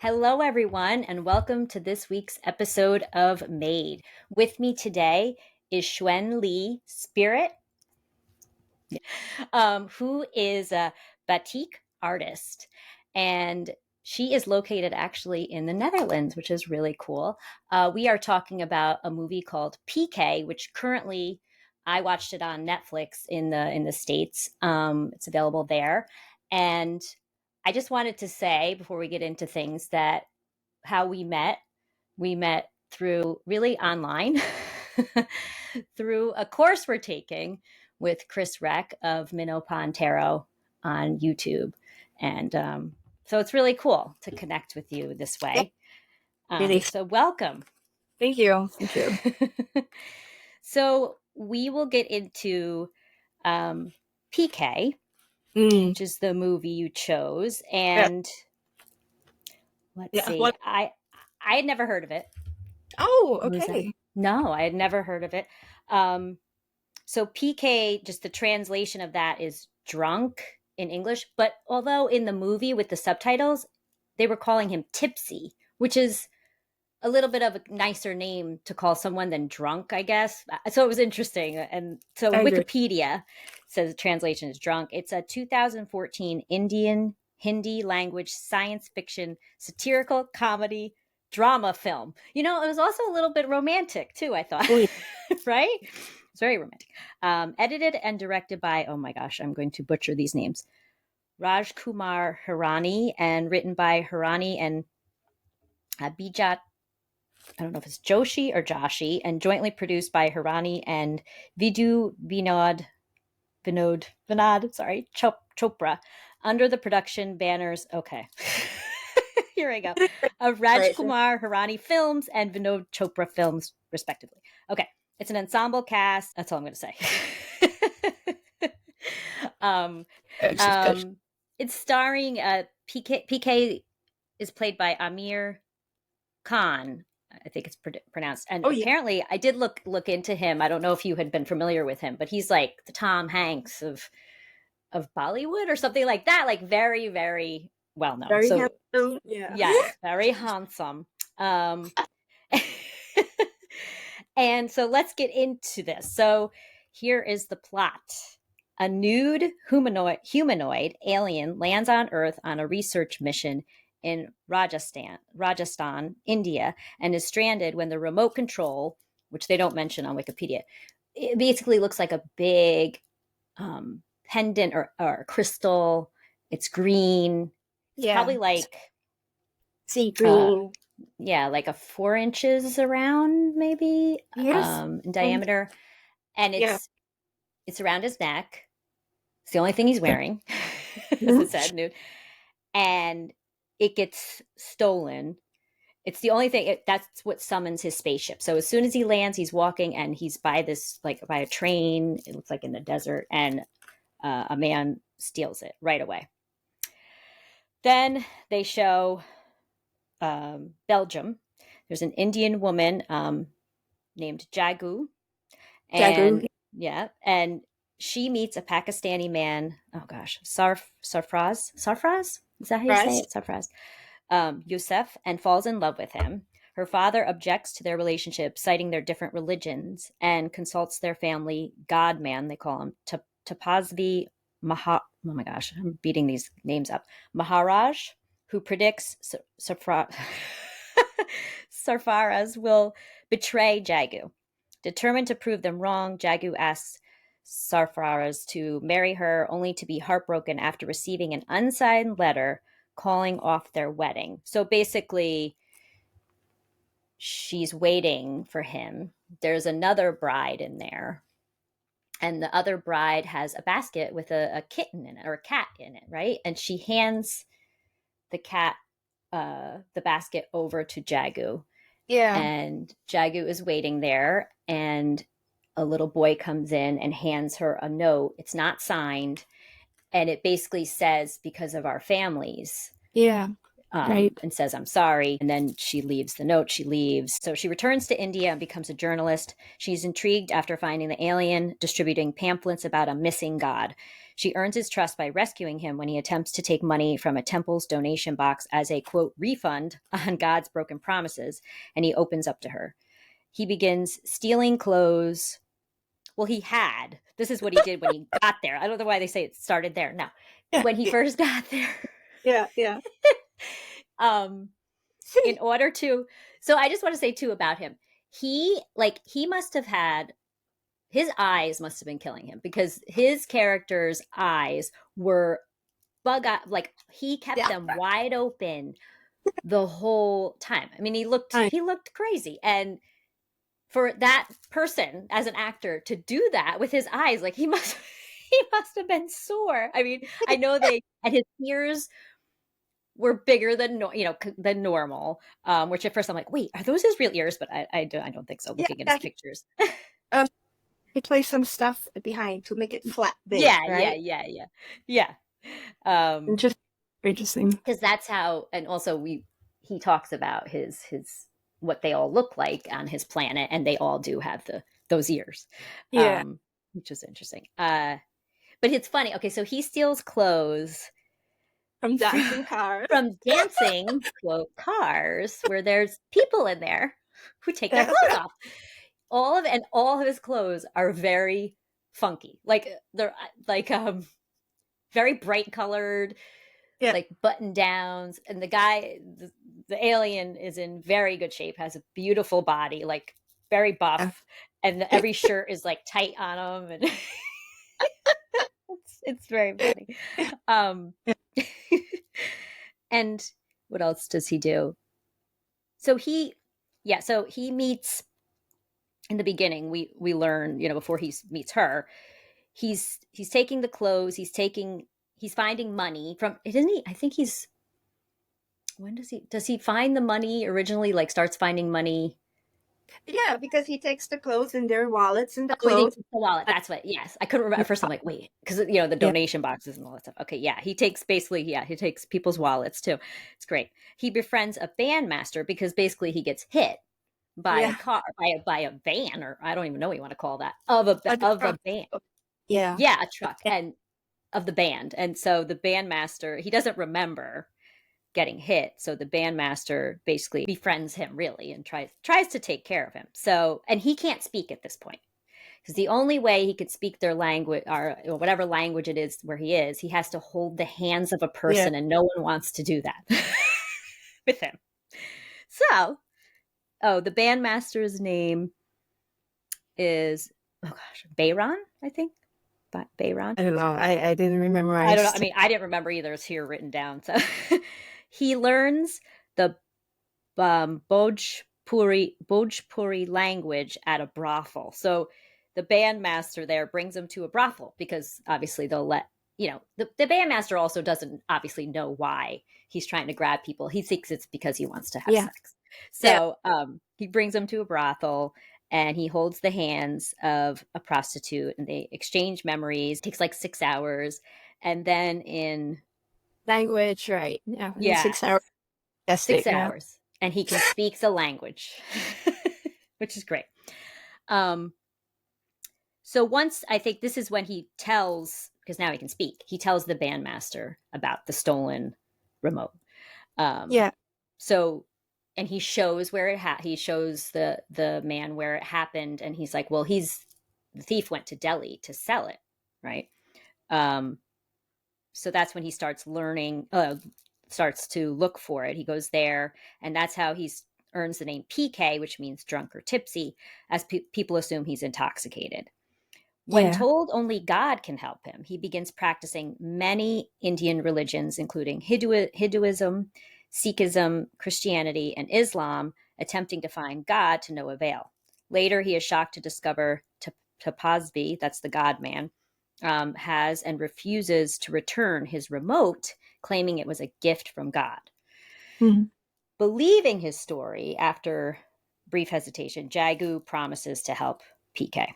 Hello, everyone, and welcome to this week's episode of Made. With me today is Shuen Li Spirit, who is a Batik artist. And she is located actually in the Netherlands, which is really cool. We are talking about a movie called PK, which currently I watched it on Netflix in the States. It's available there. And I just wanted to say before we get into things that how we met through really online through a course we're taking with Chris Reck of Minnow Pond Tarot on YouTube. And so it's really cool to connect with you this Yeah, way. really. So welcome. Thank you. Thank you. So we will get into PK, Mm. which is the movie you chose. Yeah. And let's Yeah. see, What? I had never heard of it. Oh, Was that? okay. No, I had never heard of it. Um, so PK, just the translation of that is drunk in English. But although in the movie with the subtitles, they were calling him tipsy, which is a little bit of a nicer name to call someone than drunk, I guess. So it was interesting. And so I agree. Wikipedia says the translation is drunk. It's a 2014 Indian Hindi language science fiction satirical comedy drama film. You know, it was also a little bit romantic too, I thought. Oh, yeah. Right? It's very romantic. Edited and directed by, oh my gosh, I'm going to butcher these names. Raj Kumar Hirani, and written by Hirani and Bijat, I don't know if it's Joshi or Joshi, and jointly produced by Hirani and Vidhu Chopra, under the production banners. Okay. Here I go. Of Raj Right. Sure. Kumar Hirani Films and Vinod Chopra Films, respectively. Okay. It's an ensemble cast. That's all I'm going to say. um, Good. Good. um, it's starring PK. PK is played by Amir Khan, I think it's pronounced. And Oh, yeah. apparently, I did look into him. I don't know if you had been familiar with him, but he's like the Tom Hanks of Bollywood or something like that. Like very, very well known. Very So handsome. Yeah. yes, very handsome. Um, and so let's get into this. So here is the plot. A nude humanoid alien lands on Earth on a research mission in Rajasthan, India, and is stranded when the remote control, which they don't mention on Wikipedia, it basically looks like a big pendant or crystal. It's green. It's Yeah. probably like Sea uh, green. yeah, like a 4 inches around maybe Yes. in Um. diameter, and Yeah. it's around his neck. It's the only thing he's wearing, as Mhm. it said, nude, and it gets stolen. It's the only thing that's what summons his spaceship. So as soon as he lands, he's walking and he's by this like by a train. It looks like in the desert, and a man steals it right away. Then they show Belgium. There's an Indian woman named Jagu, Jagu. and yeah, and she meets a Pakistani man. Oh gosh, Sarfraz. Is that how you say Fries. it? Sarfraz. Yusuf, and falls in love with him. Her father objects to their relationship, citing their different religions, and consults their family Godman, they call him, Tapasvi oh my gosh, I'm beating these names up. Maharaj, who predicts Sarfaraz will betray Jagu. Determined to prove them wrong, Jagu asks Sarfaraz to marry her, only to be heartbroken after receiving an unsigned letter calling off their wedding. So basically, she's waiting for him. There's another bride in there, and the other bride has a basket with a kitten in it or a cat in it, right? And she hands the cat, the basket over to Jagu, Yeah. and Jagu is waiting there, and a little boy comes in and hands her a note. It's not signed, and it basically says, because of our families, Yeah. Right. and says, I'm sorry. And then she leaves the note. She leaves. So she returns to India and becomes a journalist. She's intrigued after finding the alien distributing pamphlets about a missing god. She earns his trust by rescuing him when he attempts to take money from a temple's donation box as a, quote, refund on God's broken promises. And he opens up to her. He begins stealing clothes. Well, he had. This is what he did when he got there. I don't know why they say it started there. No, Yeah. when he first got there. Yeah. Yeah. um in order to so I just want to say too about him, he must have had, his eyes must have been killing him, because his character's eyes were bug eye, like he kept Yeah. them wide open the whole time. I mean, he looked crazy, and for that person as an actor to do that with his eyes, like he must he must have been sore. I mean, I know they, and his ears were bigger than than normal. Which at first I'm like, wait, are those his real ears? But I don't think so. Yeah. Looking at his Yeah. pictures, Um, he placed some stuff behind to make it flat big, yeah, right? yeah. Interesting. Interesting. Because that's how, and also he talks about his what they all look like on his planet, and they all do have those ears, Yeah. which is interesting. But it's funny. Okay, so he steals clothes From dancing cars. from dancing, quote, cars where there's people in there who take their Yeah. clothes off. All of his clothes are very funky. Like they're like very bright colored, Yeah. like button downs. And the alien is in very good shape, has a beautiful body, like very buff, and every shirt is like tight on him, and it's very funny. Um and what else does he do? So he meets, in the beginning, we learn, before he meets her, he's taking the clothes, he's finding money from, isn't he? I think he's, when does he find the money originally, like starts finding money. Yeah, because he takes the clothes in their wallets and the Oh, he clothes. takes the wallet. That's what. Yes, I couldn't remember at first. I'm like, wait, because the Yeah. donation boxes and all that stuff. Okay, yeah, he takes people's wallets too. It's great. He befriends a bandmaster because basically he gets hit by a Yeah. car, by a van, or I don't even know what you want to call that, of a band. Yeah. Yeah, a truck, Yeah. and of the band. And so the bandmaster, he doesn't remember getting hit. So the bandmaster basically befriends him, really, and tries to take care of him. So, and he can't speak at this point, because the only way he could speak their language, or whatever language it is where he has to hold the hands of a Yeah. person, and no one wants to do that with him. So, the bandmaster's name is, oh gosh, Bayron, I think. Bayron. I don't know. I didn't I don't know. memorize. I mean, I didn't remember either. It's here written down. So he learns the Bhojpuri language at a brothel. So the bandmaster there brings him to a brothel because obviously they'll let, the bandmaster also doesn't obviously know why he's trying to grab people. He thinks it's because he wants to have Yeah. sex. So he brings him to a brothel, and he holds the hands of a prostitute, and they exchange memories. It takes like 6 hours. And then in Language, right. Yeah. In yeah, 6 hours. six Fantastic. Yeah. hours, and he can speak the language, which is great. So once, I think this is when he tells, because now he can speak, he tells the bandmaster about the stolen remote. Yeah. So, and he shows where he shows the man where it happened, and he's like, well, the thief went to Delhi to sell it, right? So that's when he starts learning, starts to look for it. He goes there, and that's how he earns the name PK, which means drunk or tipsy, as people assume he's intoxicated. When Yeah. told only God can help him, he begins practicing many Indian religions, including Hinduism, Sikhism, Christianity, and Islam, attempting to find God to no avail. Later, he is shocked to discover Tapasvi, that's the God-man, has and refuses to return his remote, claiming it was a gift from God. Mhm. Believing his story, after brief hesitation, Jagu promises to help PK.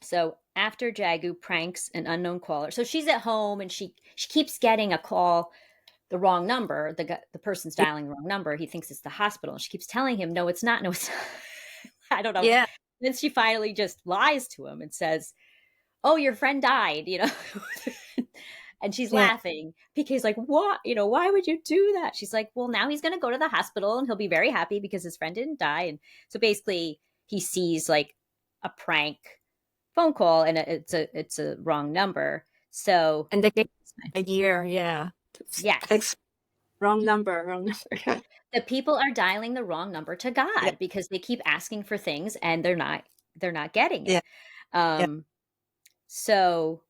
So after Jagu pranks an unknown caller, so she's at home and she keeps getting a call the wrong number. The person's dialing the wrong number. He thinks it's the hospital. And she keeps telling him, no, it's not. No, it's not. I don't know. Yeah. Then she finally just lies to him and says, oh, your friend died, you know. And she's Yeah. laughing. PK's like, what? You know, why would you do that? She's like, well, now he's going to go to the hospital and he'll be very happy because his friend didn't die. And so basically he sees like a prank phone call and it's a wrong number. So And they gave a year. Yeah. yes, Wrong number. Wrong number. the people are dialing the wrong number to Yeah. God because they keep asking for things and they're not getting it. Yeah. Yeah. So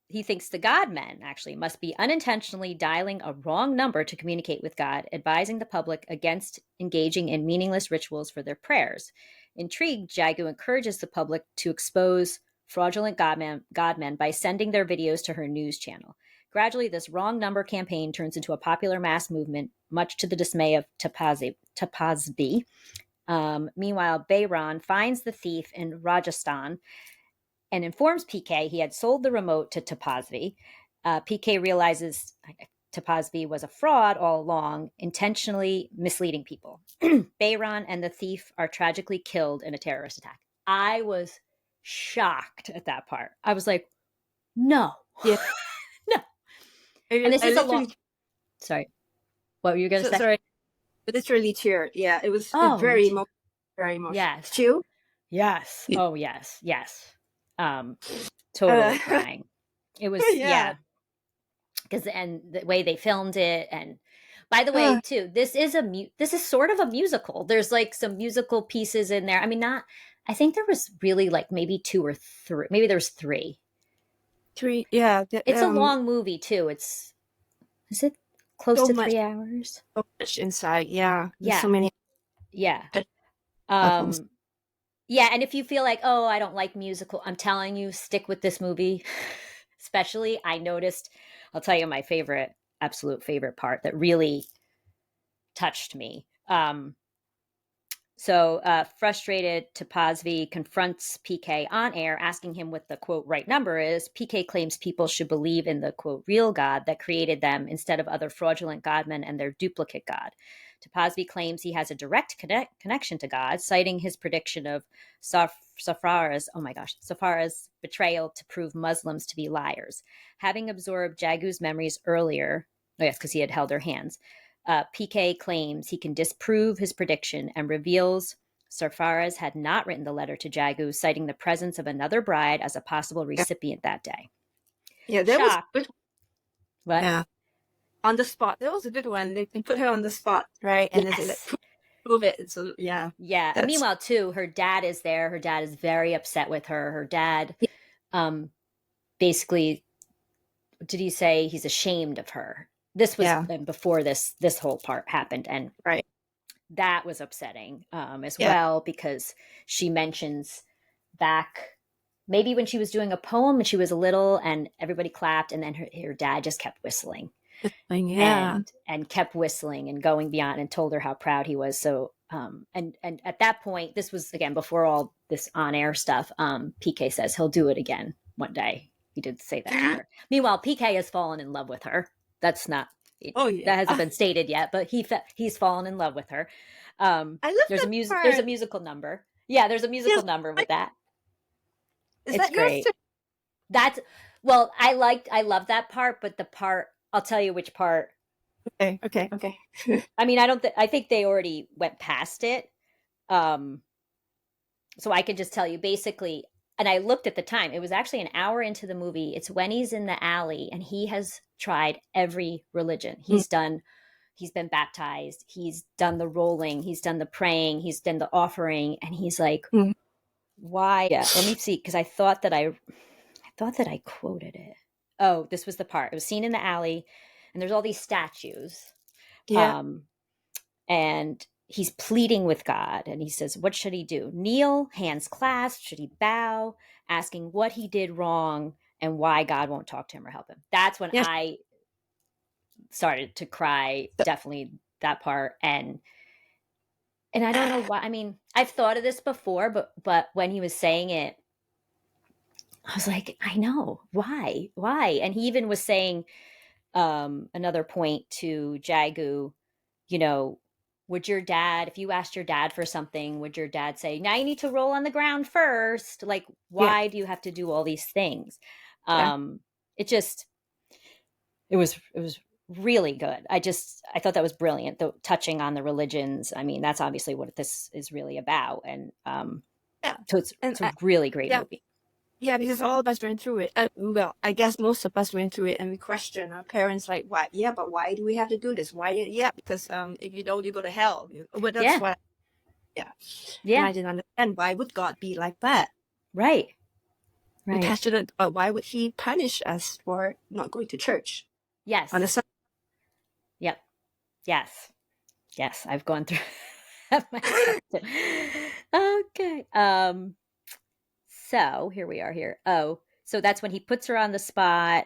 he thinks the Godmen actually must be unintentionally dialing a wrong number to communicate with God, advising the public against engaging in meaningless rituals for their prayers. Intrigued, Jagu encourages the public to expose fraudulent godmen by sending their videos to her news channel. Gradually, this wrong number campaign turns into a popular mass movement, much to the dismay of Tapazbi. Meanwhile, Bayron finds the thief in Rajasthan and informs PK he had sold the remote to Tapazvi. PK realizes Tapazvi was a fraud all along, intentionally misleading people. Bayron and the thief are tragically killed in a terrorist attack. I was shocked at that part. I was like, no. Yeah. No. And this I is a long... Sorry. What were you going to say? Sorry. But it's really cheered. Yeah. It was very emotional. Yes. You? Yes. Oh, yes. Yes. Totally crying. It was, yeah. Because and the way they filmed it, and by the way, too, this is sort of a musical. There's like some musical pieces in there. I mean, I think there was really like maybe 2 or 3. Maybe there was 3. 3. Yeah. It's a long movie too. Is it close to 3 hours? So much inside. Yeah. Yeah. So many. Yeah. Yeah. And if you feel like, oh, I don't like musical, I'm telling you, stick with this movie. Especially, I noticed, I'll tell you my absolute favorite part that really touched me. Frustrated, Tapazvi confronts PK on air, asking him what the, quote, right number is. PK claims people should believe in the, quote, real God that created them instead of other fraudulent godmen and their duplicate God. Tapazvi claims he has a direct connection to God, citing his prediction of Safara's betrayal to prove Muslims to be liars. Having absorbed Jagu's memories earlier, because he had held her hands, PK claims he can disprove his prediction and reveals Sarfaraz had not written the letter to Jagu, citing the presence of another bride as a possible recipient that day. Yeah, that was good. What? Yeah. On the spot. That was a good one. They put her on the spot, right? And yes. they like, prove it. So, yeah. Yeah. And meanwhile, too, her dad is there. Her dad is very upset with her. Her dad basically, did he say he's ashamed of her? This was before this whole part happened. And that was upsetting as well, because she mentions back maybe when she was doing a poem and she was little and everybody clapped, and then her dad just kept whistling. And kept whistling and going beyond, and told her how proud he was. So and at that point, this was again before all this on-air stuff, PK says he'll do it again one day. He did say that to her. Meanwhile, PK has fallen in love with her. That's not that hasn't been stated yet, but he's fallen in love with her. There's a musical number. Yeah, there's a musical number with that. It's great. That's I love that part, but the part, I'll tell you which part. Okay. I mean, I think they already went past it. So I can just tell you basically, and I looked at the time, it was actually an hour into the movie. It's when he's in the alley and he has tried every religion. He's been baptized. He's done the rolling. He's done the praying. He's done the offering. And he's like, why? Yeah, let me see. Cause I thought that I quoted it. Oh, this was the part. It was seen in the alley and there's all these statues. Yeah. And he's pleading with God, and he says, what should he do? Kneel, hands clasped? Should he bow? Asking what he did wrong and why God won't talk to him or help him. That's when I started to cry. Definitely that part. And I don't know why. I mean, I've thought of this before, but when he was saying it, I was like, I know. Why? And he even was saying, another point to Jagu, you know, would your dad, if you asked your dad for something, would your dad say, now you need to roll on the ground first? Like, Yeah. why do you have to do all these things? Yeah. It just, it was really good. I thought that was brilliant. Though touching on the religions, I mean, that's obviously what this is really about. And Yeah. so And it's a really great yeah. movie. Yeah, because all of us went through it. Well, I guess most of us went through it, and we question our parents, like, "Why? Yeah, but why do we have to do this? Why? Yeah, because if you don't, you go to hell." But that's Yeah. what. Yeah, and Yeah. I didn't understand why would God be like that. Right. I'm Right. passionate. Why would He punish us for not going to church on the Yes. Sunday? Yep. Yes. Yes. I've gone through that myself too. Okay. So here we are here. Oh, so that's when he puts her on the spot.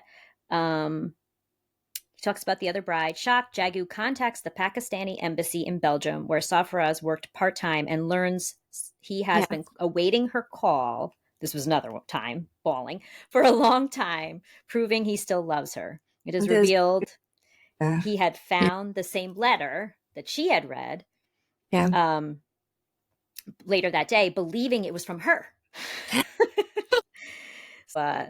He talks about the other bride. Shocked, Jagu contacts the Pakistani embassy in Belgium, where Safraz worked part-time, and learns he has Yeah, been awaiting her call. This was another time, bawling, for a long time, proving he still loves her. It is and there's revealed yeah, he had yeah, found the same letter that she had read yeah. um, later that day, believing it was from her. uh,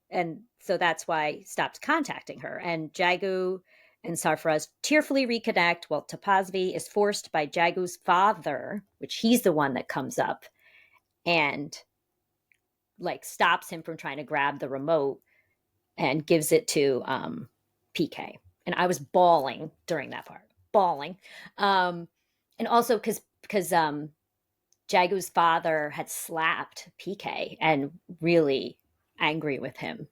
and so that's why he stopped contacting her. And Jagu and Sarfraz tearfully reconnect while Tapasvi is forced by Jagu's father, which he's the one that comes up and like stops him from trying to grab the remote and gives it to PK. And I was bawling during that part, bawling. And also because Jagu's father had slapped PK and really angry with him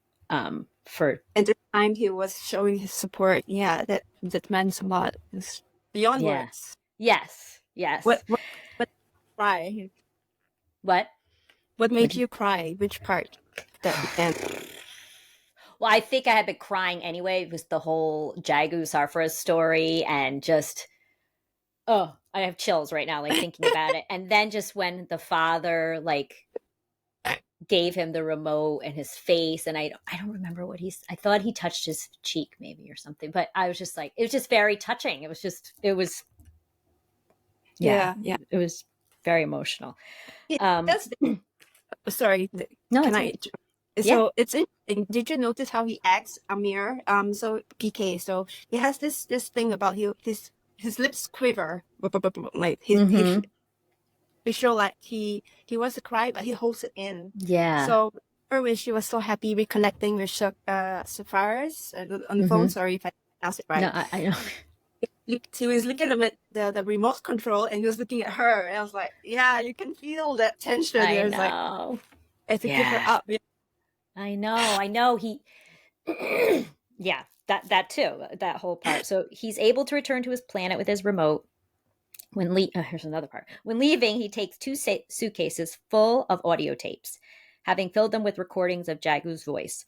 for And the time he was showing his support, yeah, that meant a lot. It's beyond yeah. words. Yes. What Yes. what cry? What? What Would made you? you cry? Which part? That end? Well, I think I had been crying anyway. It was the whole Jagu Sarfraz story and just oh, I have chills right now, like thinking about it. And then just when the father like gave him the remote and his face, and I don't remember what I thought he touched his cheek maybe or something, but I was just like, it was just very touching. It was yeah, Yeah, yeah. it was very emotional. It, Um, that's sorry. no, Can it's I? okay. Yeah. So it's interesting. Did you notice how he acts, Amir? So PK. So he has this thing about his lips quiver, like Mm-hmm. he show like he wants to cry, but he holds it in. Yeah. So her when she was so happy reconnecting with Safaris on the phone. Mm-hmm. Sorry if I pronounced it No, right. I know. He was looking at the remote control, and he was looking at her, and I was like, yeah, you can feel that tension. I It was like, know. I have to give her Yeah. up. Yeah. I know. I know. He yeah, that too, that whole part. So he's able to return to his planet with his remote. Here's another part. When leaving, he takes two suitcases full of audio tapes, having filled them with recordings of Jagu's voice.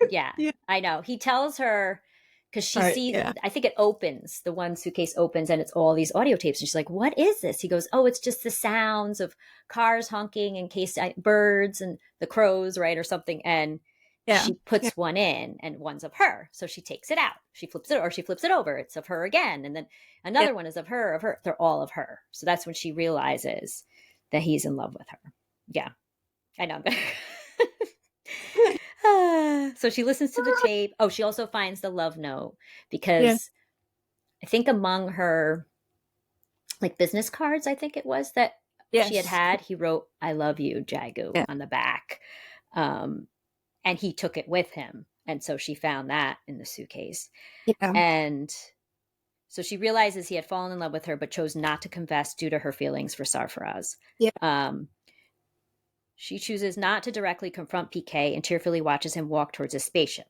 Yeah, Yeah. I know. He tells her because she All right. sees, Yeah. I think it opens, the one suitcase opens and it's all these audio tapes. And she's like, what is this? He goes, oh, it's just the sounds of cars honking in case birds and the crows, right? Or something. And Yeah. she Yeah. puts one in and one's of her. So she takes it out. She flips it or she flips it over. It's of her again. And then Yeah. another one is of her, of her. They're all of her. So that's when she realizes that he's in love with her. Yeah, I know. So she listens to the tape. Oh, she also finds the love note Yeah. because I think among her like business cards, I think it was that she Yes. he wrote "I love you, Jagu" Yeah. on the back, um, and he took it with him, and so she found that in the suitcase, Yeah. and so she realizes he had fallen in love with her, but chose not to confess due to her feelings for Sarfaraz. Yeah. Um, she chooses not to directly confront PK and tearfully watches him walk towards his spaceship.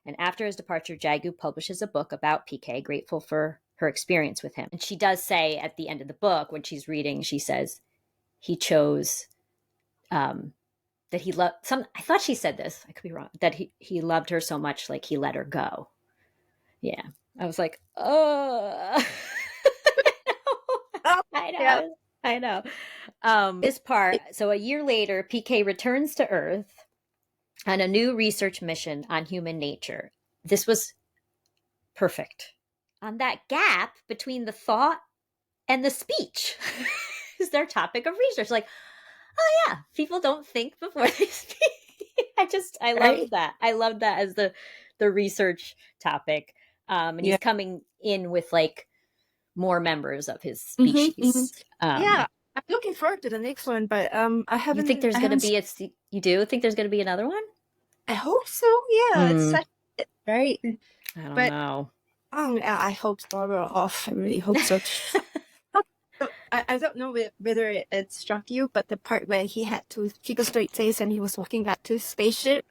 And after his departure, Jagu publishes a book about PK, grateful for her experience with him. And she does say at the end of the book, when she's reading, she says he chose that he loved some. I thought she said this. I could be wrong. That he loved her so much, like he let her go. Yeah, I was like, oh, Oh, I yeah. know, I know. This part. So a year later, PK returns to Earth on a new research mission on human nature. this was perfect. On that gap between the thought and the speech is their topic of research. Like, oh yeah, people don't think before they speak. I Right? loved that. I loved that as the research topic. And he's Yeah. coming in with like more members of his Mm-hmm, mm-hmm. species. Yeah. I'm looking forward to the next one, but You think there's I going to haven't. be you do think there's going to be another one? I hope so. Yeah, it's Mm, such right. I don't But know. yeah, I hope so. We're off. I really hope so. I don't know whether it struck you, but the part where he had to keep a straight face and he was walking back to his spaceship.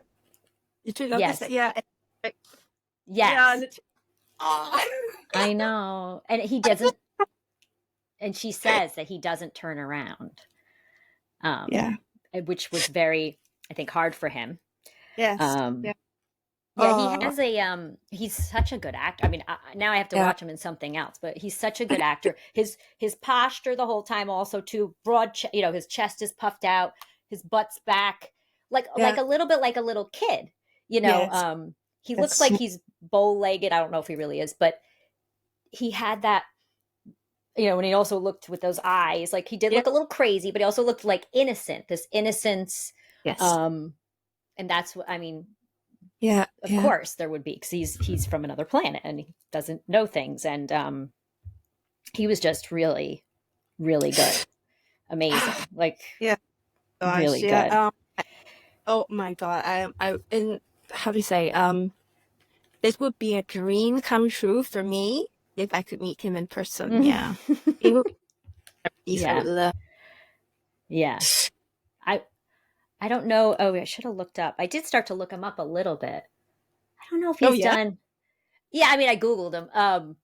Did you notice that? Yes. Yeah. Like, yeah. Yes. Oh. I know. And he doesn't, and she says that he doesn't turn around, Yeah. which was very, I think, hard for him. Yes. Um, Yeah. yeah, he Oh. has he's such a good actor. I mean, now I have to Yeah. watch him in something else, but he's such a good actor. His posture the whole time also too broad, his chest is puffed out, his butt's back, like Yeah. a little bit like a little kid, Yes. he looks That's like he's bow-legged. I don't know if he really is, but he had that, when he also looked with those eyes, like he did yeah. look a little crazy, but he also looked like innocent, this innocence. Yes. And that's what I mean. Yeah. Of Yeah. course there would be, because he's from another planet and he doesn't know things. And he was just really, really good. Amazing. Like, Yeah. Gosh. really Yeah. good. Oh my God. In how do you say? This would be a dream come true for me if I could meet him in person. Yeah. It would be I Yeah. would love. Yeah. I I don't know. Oh, I should have looked up. I did start to look him up a little bit. I don't know if Oh he's yeah. done. Yeah, I mean, I Googled him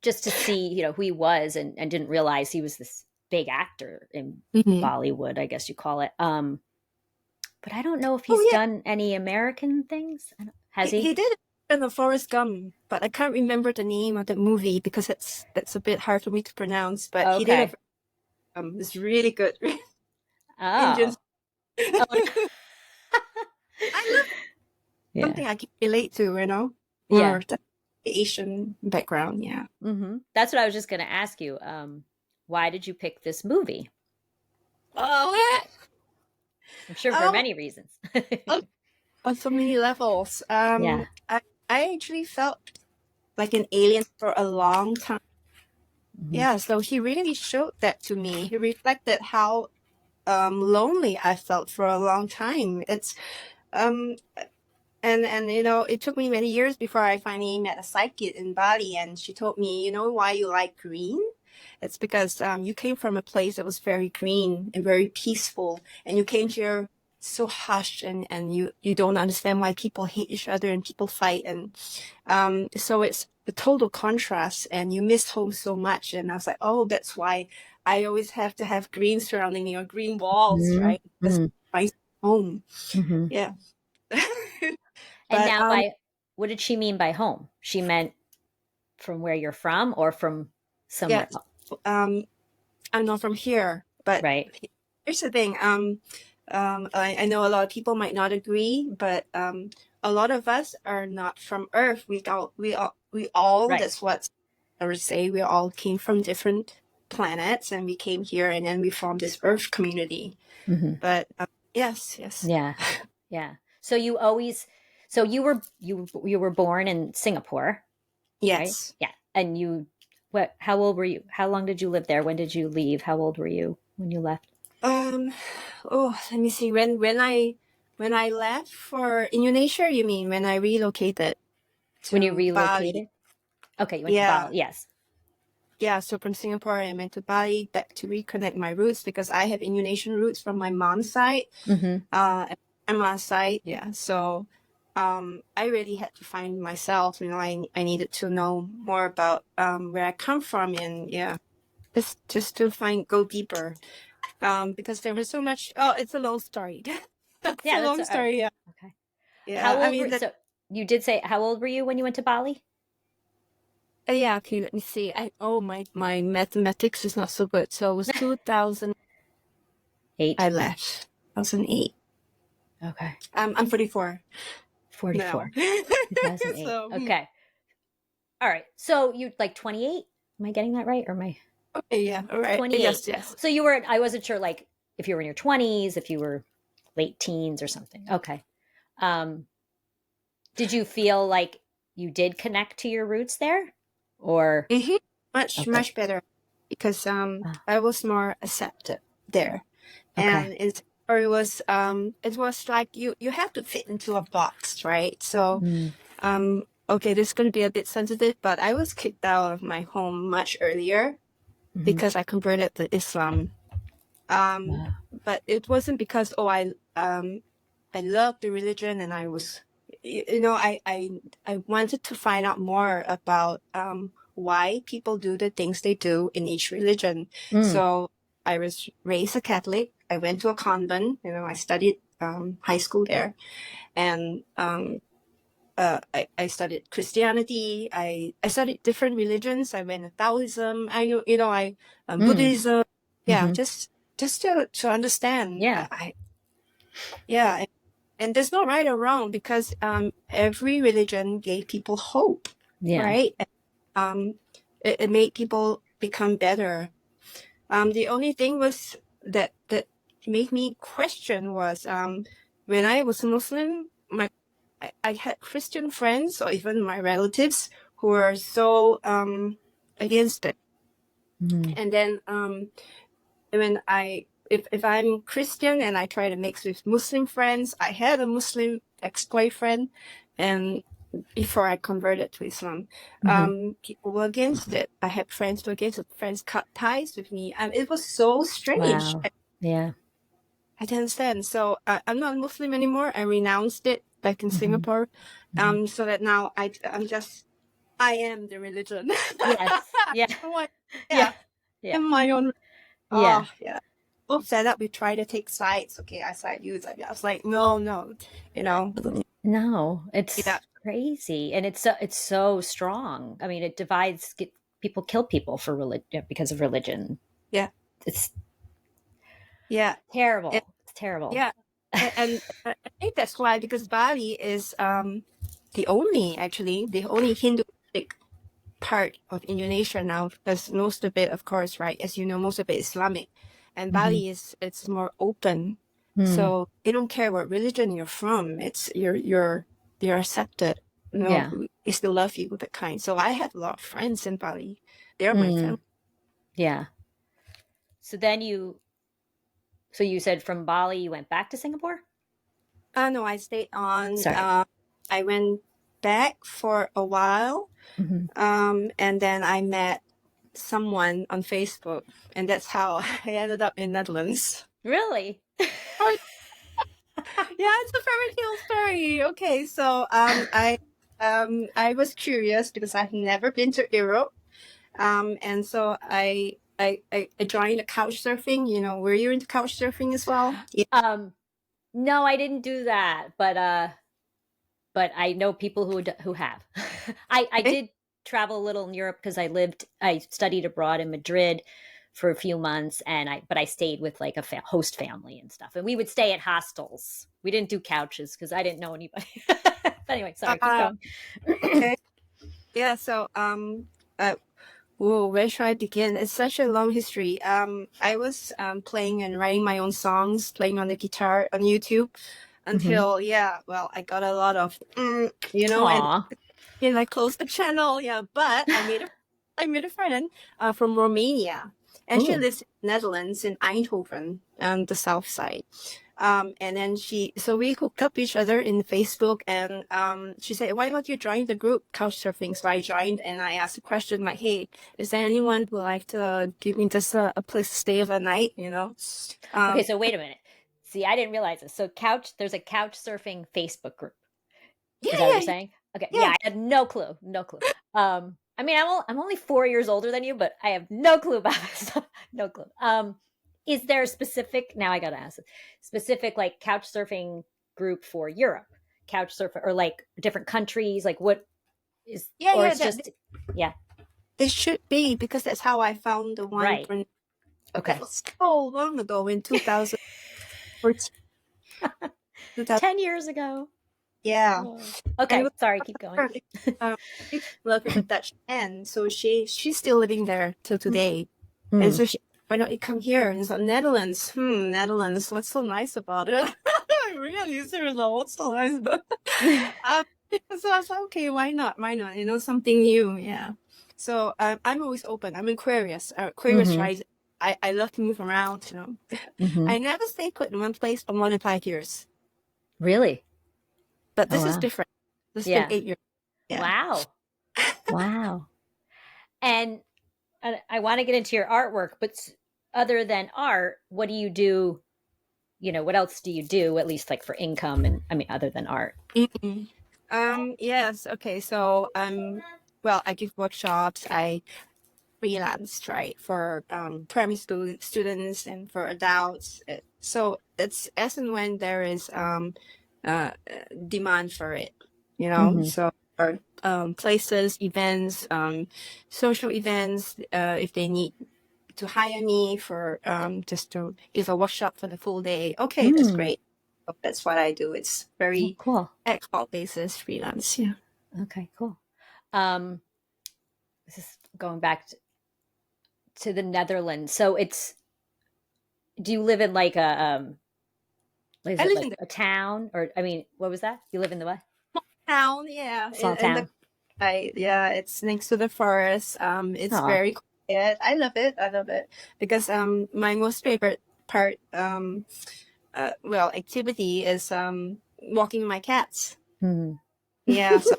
just to see, who he was, and didn't realize he was this big actor in Mm-hmm. Bollywood, I guess you call it. But I don't know if Oh he's yeah. done any American things. Has he? He did it in the Forrest Gump, but I can't remember the name of the movie because that's a bit hard for me to pronounce. But he did Okay. it's really good. Indian. Oh. Oh. I love Yeah. something I can relate to, Yeah. or the Asian background. Yeah. That's what I was just going to ask you. Why did you pick this movie? Oh, I'm sure for um, many reasons. on so many levels. Yeah. I actually felt like an alien for a long time. Mm-hmm. Yeah, so he really showed that to me. He reflected how lonely I felt for a long time. It's and it took me many years before I finally met a psychic in Bali, and she told me, why you like green? It's because you came from a place that was very green and very peaceful, and you came here so hushed, and you don't understand why people hate each other and people fight, and so it's a total contrast, and you miss home so much. And I was like, oh, that's why I always have to have green surrounding me or green walls, right? That's my home. Mm-hmm. Yeah. And But now, what did she mean by home? She meant from where you're from or from somewhere yeah, else? I'm not from here, but Right. here's the thing. I know a lot of people might not agree, but a lot of us are not from Earth. We all. Right. That's what I would say. We all came from different planets, and we came here, and then we formed this Earth community. Mm-hmm. But yes. Yeah. Yeah. So you were born in Singapore, right? Yes. Yeah. And how old were you? How long did you live there? When did you leave? How old were you when you left? Oh, let me see. When I left for Indonesia, you mean when I relocated to When you Bali? relocated? Okay, you went to Yeah. Bali. Yes. Yeah, so from Singapore, I went to Bali back to reconnect my roots because I have Indonesian roots from my mom's side, Mm-hmm. and my mom's side. Yeah, so I really had to find myself. I needed to know more about where I come from, and yeah, just to go deeper, because there was so much. Oh, it's a long story. That's Yeah, a long story. Yeah, okay. yeah. How I old mean, were so you did say how old were you when you went to Bali? yeah. Okay, let me see. My mathematics is not so good. So it was 2000. 8. I left 2008. Okay. I'm 44. No. 44. 2008. So, Okay. All right. So you like 28? Am I getting that right? Or am I okay, yeah, all right. 28? Yes, yes. So you were, I wasn't sure like if you were in your 20s, if you were late teens or something. Okay. Um, did you feel like you did connect to your roots there? Or, Mm-hmm. Much, okay. much better because Ah, I was more accepted there. okay. And it was like you have to fit into a box, right? So Mm, okay, this is going to be a bit sensitive, but I was kicked out of my home much earlier mhm. because I converted to Islam. Um, Wow. but it wasn't because I loved the religion and I was I wanted to find out more about why people do the things they do in each religion. Mm, So I was raised a Catholic. I went to a convent. I studied high school there, and I studied Christianity. I studied different religions. I went to Taoism. I mm, Buddhism. Yeah, hmm. just to understand. Yeah. Yeah, and there's no right or wrong because every religion gave people hope, Yeah. right? Um, it made people become better. The only thing was that made me question was when I was Muslim, I had Christian friends or even my relatives who were so against it. Mm, And then when if I'm Christian and I try to mix with Muslim friends, I had a Muslim ex-boyfriend, and before I converted to Islam, hmm. people were against it. I had friends who were against it. Friends cut ties with me, and it was so strange. Wow. Yeah. I didn't understand. So I'm not Muslim anymore. I renounced it back in Hmm. Singapore. Hmm. So that now I am the religion. Yes. Yeah. Yeah. Yeah, Yeah. I'm my own. Yeah. Oh, yeah. Both set up, we try to take sides. Okay, I side you. I was like, no, no, you know. No, Yeah, it's crazy, and it's so strong. I mean, it divides. People kill people for religion because of religion. yeah, It's yeah, and, terrible. It's terrible. yeah, and I think that's why because Bali is the only Hinduistic part of Indonesia now because most of it, of course, right, as you know, most of it is Islamic, and Hmm. Bali is it's more open, Hmm. so they don't care what religion you're from. It's you're accepted. Yeah. They still love you, that kind. So I have a lot of friends in Bali. They're my Mm. family. Yeah. So then so you said from Bali you went back to Singapore? No, I stayed on. Sorry. I went back for a while, Hmm. and then I met someone on Facebook, and that's how I ended up in Netherlands. Really? Oh, yeah, it's a fairy tale story. Okay, so I was curious because I've never been to Europe. And so I joined the couch surfing. Were you into couch surfing as well? Yeah. Um, no, I didn't do that, but I know people who have. I Okay. did travel a little in Europe because I studied abroad in Madrid for a few months, but I stayed with like a host family and stuff, and we would stay at hostels. We didn't do couches because I didn't know anybody. But anyway, sorry, keep Uh, going. okay. Yeah. So uh, whoa, where should I begin? It's such a long history. I was playing and writing my own songs, playing on the guitar on YouTube Hmm. until well, I got a lot of and Aw. I closed the channel. Yeah, but I made a friend from Romania, and she Ooh. lives in the Netherlands in Eindhoven on the south side. And then so we hooked up each other in Facebook, and she said, "Why don't you join the group Couchsurfing?" So I joined, and I asked a question like, "Hey, is there anyone who would like to give me just a place to stay overnight?" Okay, Um, so wait a minute. See, I didn't realize this. So there's a couch surfing Facebook group. yeah, Is that what you're yeah, saying? Okay. Yeah, yeah. I had no clue. No clue. I mean, I'm only 4 years older than you, but I have no clue about this stuff. No clue. Is there a specific? Now I gotta ask this, specific like couch surfing group for Europe? Couch surfer or like different countries? Like what is? Yeah, Or yeah, it's just yeah. it should be because that's how I found the one Right. from that Okay. was so long ago in 2014. 10 years ago. Yeah. Oh. And it Okay, was sorry, keep going. perfect. Um, we love with a Dutch man, so she's still living there till today. And Mm. so she, why don't you come here? And so Netherlands, Netherlands. What's so nice about it? Really, seriously, what's so nice about it? Um, so I was like, okay, why not? Why not? You know, something new. Yeah. So I'm always open. I'm Aquarius. Aquarius Mm-hmm. rising. I love to move around. You know, Mm-hmm. I never stay put in one place for more than 5 years. Really? But Oh this is wow. different. This has been Yeah. 8 years. Yeah. Wow. Wow. And I want to get into your artwork, but other than art, what do you do? You know, what else do you do, at least like for income? And I mean, other than art. Mhm. Yes. Okay. So, well, I give workshops. I freelance, right, for primary school students and for adults. So it's as and when there is uh, demand for it, you know. Mm-hmm. So or places, events, social events, if they need to hire me for just to give a workshop for the full day. Okay, that's Mm. great. That's what I do. It's Oh, very cool. ad hoc basis freelance. Yeah. Okay, cool. Um, this is going back to the Netherlands. So it's, do you live in like a is I it live like in the a town, or I mean, what was that? You live in the what? town. Yeah, Small in the town. yeah, it's next to the forest. It's Oh. very quiet. I love it. I love it because my most favorite part well activity is walking my cats. Hmm. Yeah, so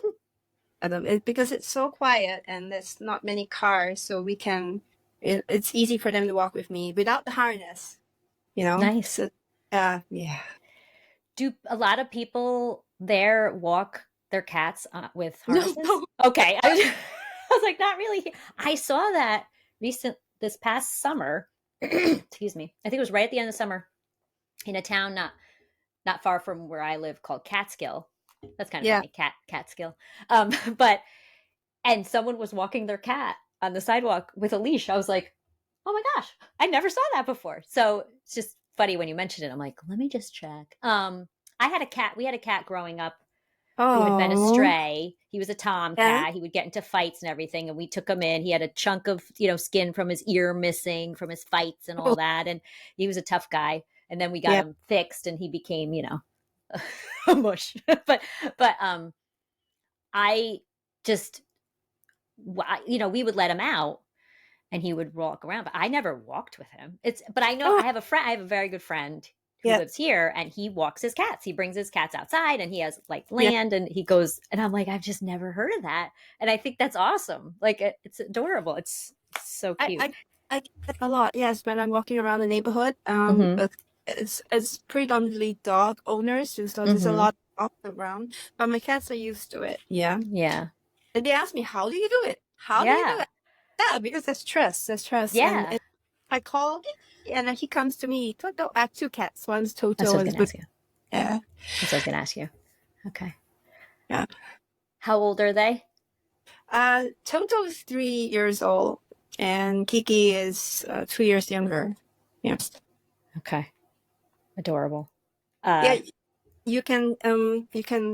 I love it because it's so quiet and there's not many cars, so we can. It's easy for them to walk with me without the harness. You know, Nice. so yeah. Do a lot of people there walk their cats with No, harnesses? no. Okay. I was like, not really. I saw that this past summer. Excuse me. I think it was right at the end of summer in a town not far from where I live called Catskill. That's kind of Yeah. funny, Catskill. But and someone was walking their cat on the sidewalk with a leash. I was like, oh my gosh, I never saw that before. So it's just funny when you mentioned it. I'm like, let me just check. I had a cat. We had a cat growing up who had been Oh, astray. He was a yeah. tomcat. He would get into fights and everything, and we took him in. He had a chunk of skin from his ear missing from his fights and all Oh, that, and he was a tough guy. And then we got yeah. him fixed, and he became a mush. but I just we would let him out and he would walk around, but I never walked with him. But I know Oh, I have a very good friend who yeah. lives here and he walks his cats. He brings his cats outside and he has like Yeah. land and he goes, and I'm like, I've just never heard of that. And I think that's awesome. Like it's adorable. It's so I, cute. I, I get that a lot. Yes, when I'm walking around the neighborhood, Mhm. it's predominantly dog owners, so there's a Mhm. lot of dogs around. But my cats are used to it. Yeah, Yeah. and they ask me, "How do you do it? How do you do Yeah. it?" Yeah, because there's trust. There's trust, Yeah. and I call, and then he comes to me. Toto, I have two cats. One's That's Toto, what I was one's gonna Boot. ask you. Yeah, That's what I was gonna ask you. Okay. yeah. How old are they? Toto is 3 years old, and Kiki is 2 years younger. Yes. Okay. Adorable. Yeah, Uh you can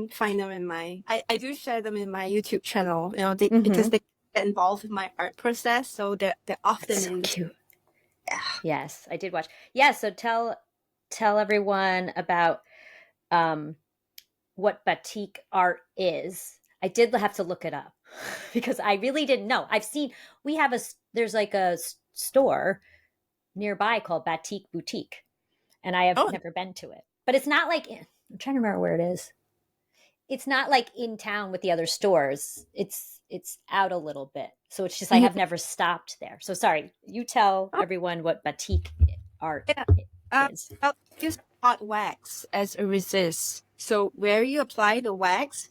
find them in my I do share them in my YouTube channel, you know, because mhm. they get involved in my art process, so they're That's often so in the cute. yeah. Yes, I did watch. Yeah, so tell everyone about um what batik art is. I did have to look it up because I really didn't know. We have there's like a store nearby called Batik Boutique, and I have Oh, never been to it. But it's not like I'm trying to remember where it is. It's not like in town with the other stores. It's out a little bit. So it's just I mhm. have never stopped there. So sorry, you tell Oh, everyone what batik art yeah. is. I'll use hot wax as a resist. So where you apply the wax,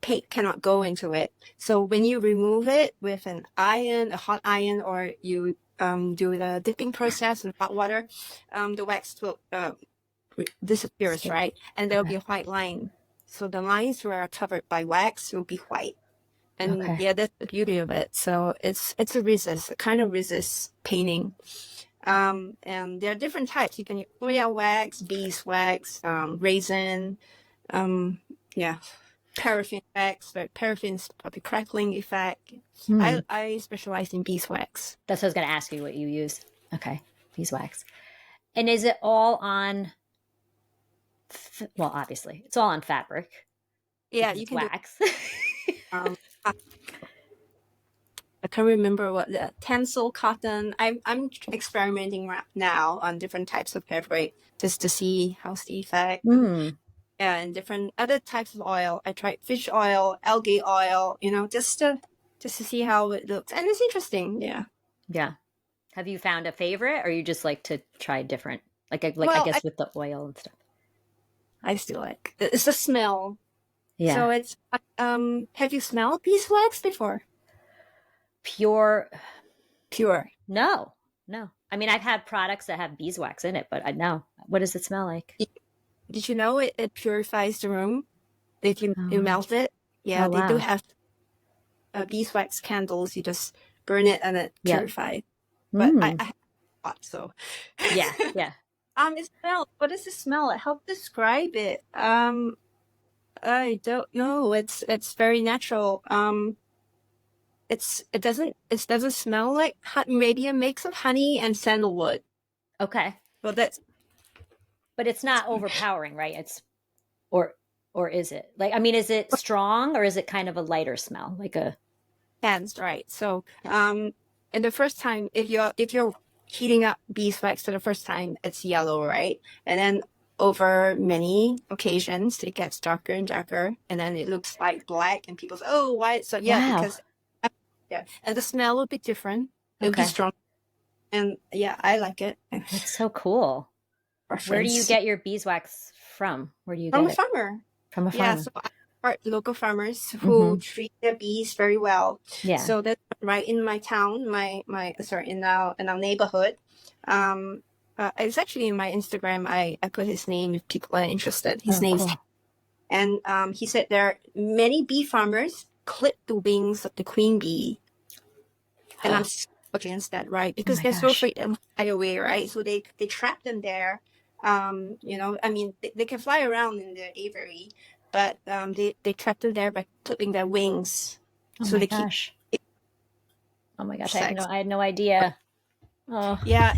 paint cannot go into it. So when you remove it with an iron, a hot iron, or you do the dipping process in hot water, the wax will disappears, Stick. right? And there'll Okay. be a white line. So the lines were covered by wax will be white. And Okay. yeah, that's the beauty of it. So it's a resist, a kind of resist painting. And there are different types. You can use oil wax, beeswax, resin, um, Yeah. Paraffin wax, but paraffin's the crackling effect. Hmm. I specialize in beeswax. That's what I was going to ask you what you use. Okay. Beeswax. And is it all on, well, obviously, it's all on fabric Yeah, because you it's can do. wax. Um, I can't remember what the tencel cotton. I'm experimenting right now on different types of fabric just to see how's the effect. Hmm. And different other types of oil. I tried fish oil, algae oil, just to see how it looks. And it's interesting. Yeah. Yeah. Have you found a favorite or you just like to try different? Like I Well, guess with the oil and stuff. I still like it's the smell. Yeah. So it's have you smelled beeswax before? Pure. Pure. No. No. I mean, I've had products that have beeswax in it, but I know. What does it smell like? Did you know it purifies the room? If you Oh, melt it, yeah, oh they do wow. have beeswax candles. You just burn it and it Yep. purifies. But Mm. I have hot, so Yeah. Yeah. it smells. What does it smell like? How to describe it? I don't know. It's very natural. It doesn't smell like maybe a mix of honey and sandalwood. Okay. Well, that's But it's not overpowering, right? It's or or is it? Like I mean, is it strong or is it kind of a lighter smell? Like a hands, right? So, yeah. and the first time, if you're heating up beeswax for the first time, it's yellow, right? And then over many occasions, it gets darker and darker, and then it looks like black, and people say, "Oh, why?" So yeah, Wow. because yeah, and the smell will be different. It'll be Okay. strong, and yeah, I like it. That's so cool. Where do you Preference get your beeswax from? Where do you from get a it? farmer. From a Yeah, farmer. so I support local farmers who Mm-hmm. treat their bees very well. Yeah. So that's right in my town, my sorry, in our neighborhood. It's actually in my Instagram. I put his name if people are interested. His Oh, name's cool. and he said there are many bee farmers clip the wings of the queen bee, and I'm Oh so against that, right? Because my they're so gosh. afraid to fly away, right? So they trap them there. I mean, they can fly around in the aviary, but they trap them there by clipping their wings, Oh so my they keep gosh. Oh my gosh. sex. I had no idea. Oh. Yeah,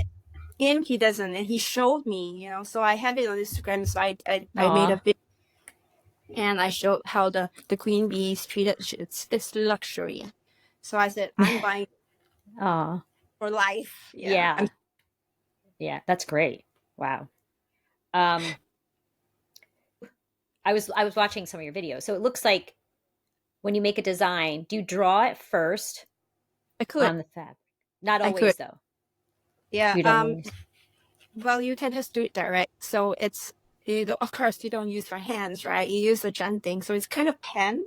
him he doesn't, and he showed me, so I have it on Instagram. So I made a Aw. video and I showed how the queen bee is treated. It's luxury. So I said I'm buying Aw. for life. Yeah, Yeah. Yeah. That's great. Wow. Um, I was watching some of your videos. So it looks like when you make a design, do you draw it first I could, on the fabric? Not I could. always though. Yeah. You don't always. Well, you can just do it direct. So of course, you don't use your hands, right? You use the thing. So it's kind of pen.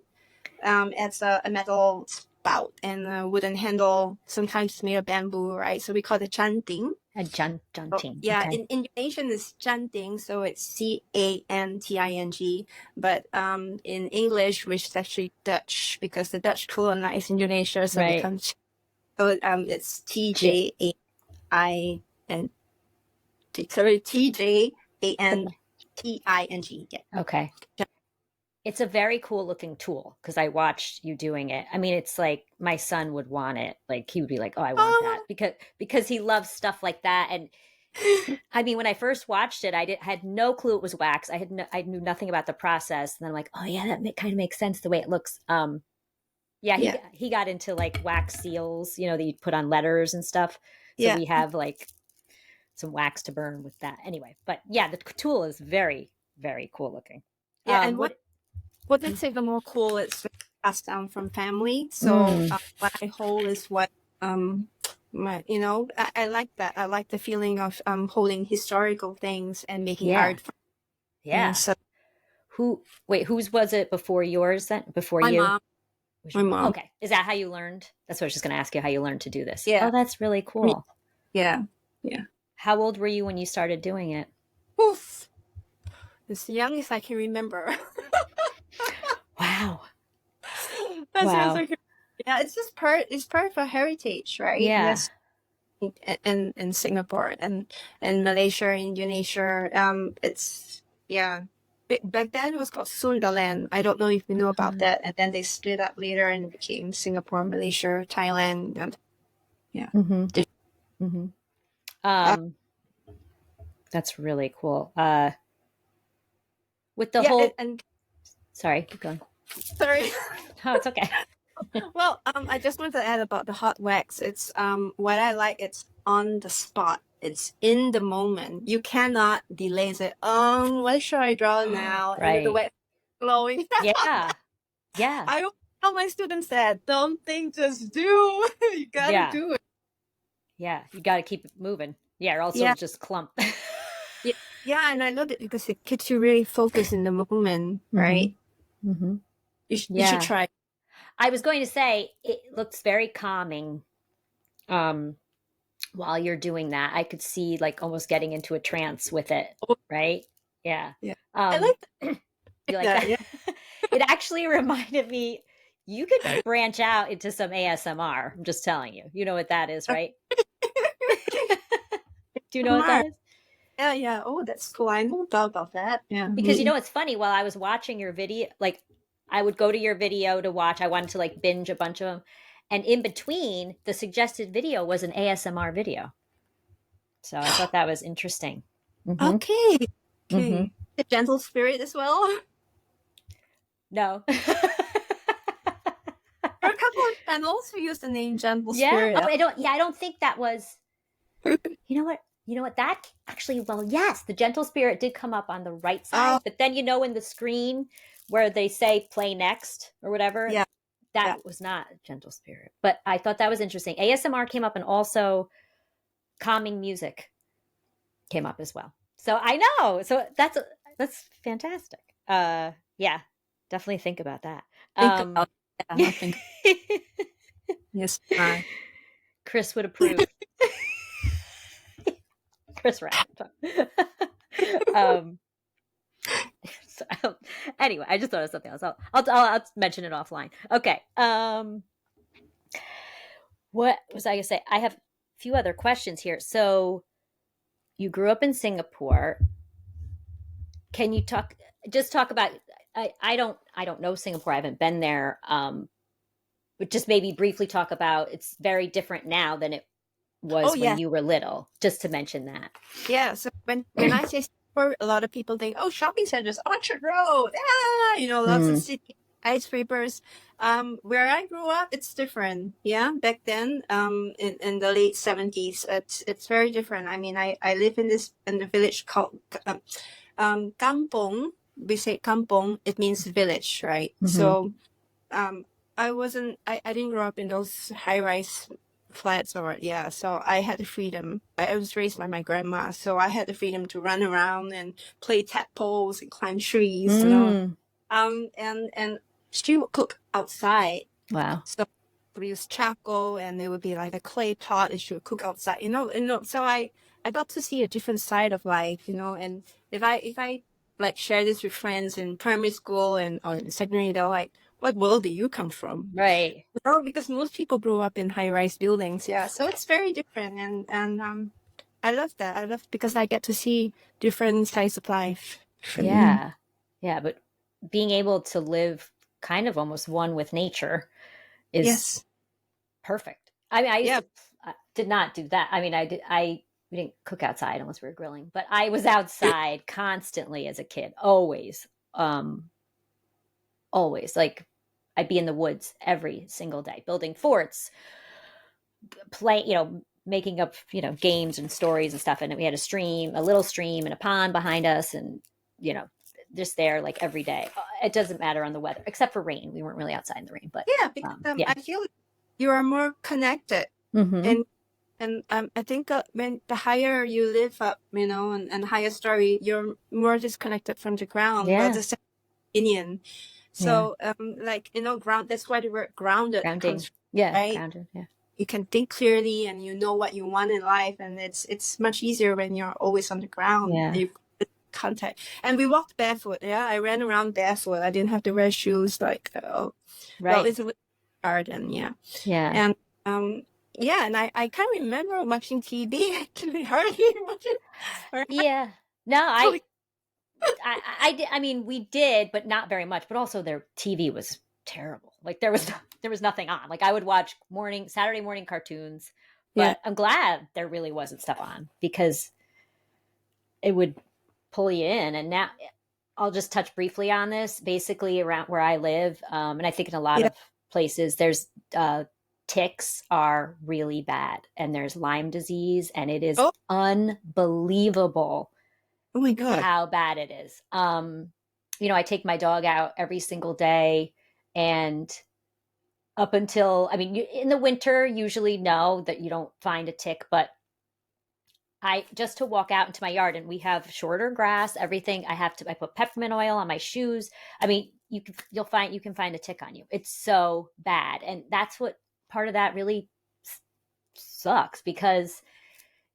It's a metal spout and a wooden handle, sometimes made of bamboo, right? So we call it thing. A So, junting. yeah, Okay. in Indonesian it's thing, so it's Canting. But in English, which is actually Dutch, because the Dutch colonized Indonesia, so Right. becomes it's J- TJAN. Sorry, TJANTING. Yeah. okay. It's a very cool looking tool because I watched you doing it. I mean, it's like my son would want it. Like he would be like, "Oh, I want that," Oh, because he loves stuff like that. And I mean, when I first watched it, had no clue it was wax. I knew nothing about the process. And then I'm like, "Oh yeah, kind of makes sense the way it looks." Yeah, yeah, he got into like wax seals, that you put on letters and stuff. So yeah, we have like some wax to burn with that. Anyway, but yeah, the tool is very very cool looking. yeah. And What? what makes it even more cool is passed down from family. So Mm, what I hold is what I like that. I like the feeling of holding historical things and making yeah, art. Yeah. yeah. So Whose was it before yours then? Before my you? mom, Was my your mom? mom. Okay. Is that how you learned? That's what I was just going to ask you, how you learned to do this. Oh, Yeah. that's really Me. cool. Yeah. Yeah. How old were you when you started doing it? Oof. As young as I can remember. Wow. That's Wow. really, yeah. It's part of our heritage, right? Yeah. Yes. In Singapore and Malaysia, Indonesia. It's yeah. back then it was called Sundaland. I don't know if you know about Uh, that. And then they split up later and became Singapore, Malaysia, Thailand, and yeah. mm-hmm, mm-hmm. Uh, Um, that's really cool. With the yeah, whole, and sorry, keep going. sorry. Oh, it's okay. Well, I just want to add about the hot wax. It's what I like. It's on the spot. It's in the moment. You cannot delay. Say, what should I draw now? And then the Right. wax flowing. Yeah. Yeah. I always tell my students that don't think, just do. You gotta Yeah. do it. Yeah. You got to keep it moving. Yeah. Or else it'll Yeah, just clump. yeah, yeah. And I love it because it keeps you really focused in the moment, Mm-hmm. right? Mm-hmm. You should Yeah. try. I was going to say it looks very calming. Um, while you're doing that, I could see like almost getting into a trance with it. Oh, Right. Yeah. yeah, I Um, like you like that. that? Yeah. It actually reminded me, you could branch out into some ASMR. I'm just telling you. You know what that is, right? Do you know what that Smart. is? Yeah, yeah. Oh, that's cool. I know about that. Yeah. Because you know it's funny, while I was watching your video, like I would go to your video to watch, I wanted to like binge a bunch of them. And in between, the suggested video was an ASMR video. So I thought that was interesting. Mm-hmm. Okay. Mm-hmm. Okay. The gentle spirit as well. No. There are a couple of channels who use the name gentle Yeah. spirit. Oh, I don't. Yeah, I don't think that was. You know what? You know what? That actually. Well, yes, the gentle spirit did come up on the right Oh, side, but then in the screen where they say "play next" or whatever, yeah, that yeah. was not gentle spirit. But I thought that was interesting. ASMR came up, and also calming music came up as well. So I know. So that's fantastic. Yeah, definitely think about that. Think about it. Yeah, I'll think. Yes. Chris would approve. Chris Rapp. um, so, anyway, I just thought of something else. I'll mention it offline. Okay. What was I gonna say? I have a few other questions here. So you grew up in Singapore. Can you talk about? I don't know Singapore. I haven't been there. But just maybe briefly talk about, it's very different now than it Oh, was when yeah. you were little. Just to mention that. Yeah. So when I say Singapore, a lot of people think, oh, shopping centers, Orchard Road, lots of Mm, city skyscrapers. Where I grew up, it's different. Yeah, back then, in the late 70s, it's very different. I mean, I live in the village called kampong. We say kampong, it means village, right? mm-hmm. So um I didn't grow up in those high rise flats, or yeah, so I had the freedom. I was raised by my grandma, so I had the freedom to run around and play tadpoles and climb trees, Mm, and she would cook outside. wow. So we use charcoal, and it would be like a clay pot, and she would cook outside. So I got to see a different side of life, and if I like share this with friends in primary school and or in secondary, they're like, what world do you come from? Right. No, because most people grow up in high-rise buildings, yeah. So it's very different, and I love that. I love because I get to see different sides of life. Yeah. Yeah. But being able to live kind of almost one with nature is Yes. perfect. I mean, Yeah. I did not do that. I mean, we didn't cook outside unless we were grilling, but I was outside constantly as a kid, always. Always. Like, I'd be in the woods every single day, building forts, play, making up, games and stories and stuff. And we had a little stream and a pond behind us, and, you know, just there like every day. It doesn't matter on the weather, except for rain. We weren't really outside in the rain, but Yeah, because yeah. I feel you are more connected, Mm-hmm. and I think when the higher you live up, and higher story, you're more disconnected from the ground. Well, Yeah. the opinion. Yeah. So ground. That's why the word grounded Grounding. comes from, Yeah. right? Grounded. Yeah. You can think clearly, and you know what you want in life, and it's much easier when you're always on the ground. Yeah. You contact, and we walked barefoot. Yeah, I ran around barefoot. I didn't have to wear shoes. Like, well, Right. it's a garden. Yeah, Yeah. and yeah, and I can't remember watching TV. Actually, hardly watching. Yeah. No, Oh, I mean, we did, but not very much. But also, their TV was terrible. Like there was nothing on. Like I would watch Saturday morning cartoons, Yeah. but I'm glad there really wasn't stuff on because it would pull you in. And now I'll just touch briefly on this. Basically, around where I live, and I think in a lot Yeah. of places, there's ticks are really bad, and there's Lyme disease, and it is Oh, unbelievable oh my God. how bad it is. I take my dog out every single day, and up until, I mean, in the winter, usually no, that you don't find a tick, but I just to walk out into my yard and we have shorter grass, everything. I put peppermint oil on my shoes. I mean, you can find a tick on you. It's so bad. And that's what part of that really sucks because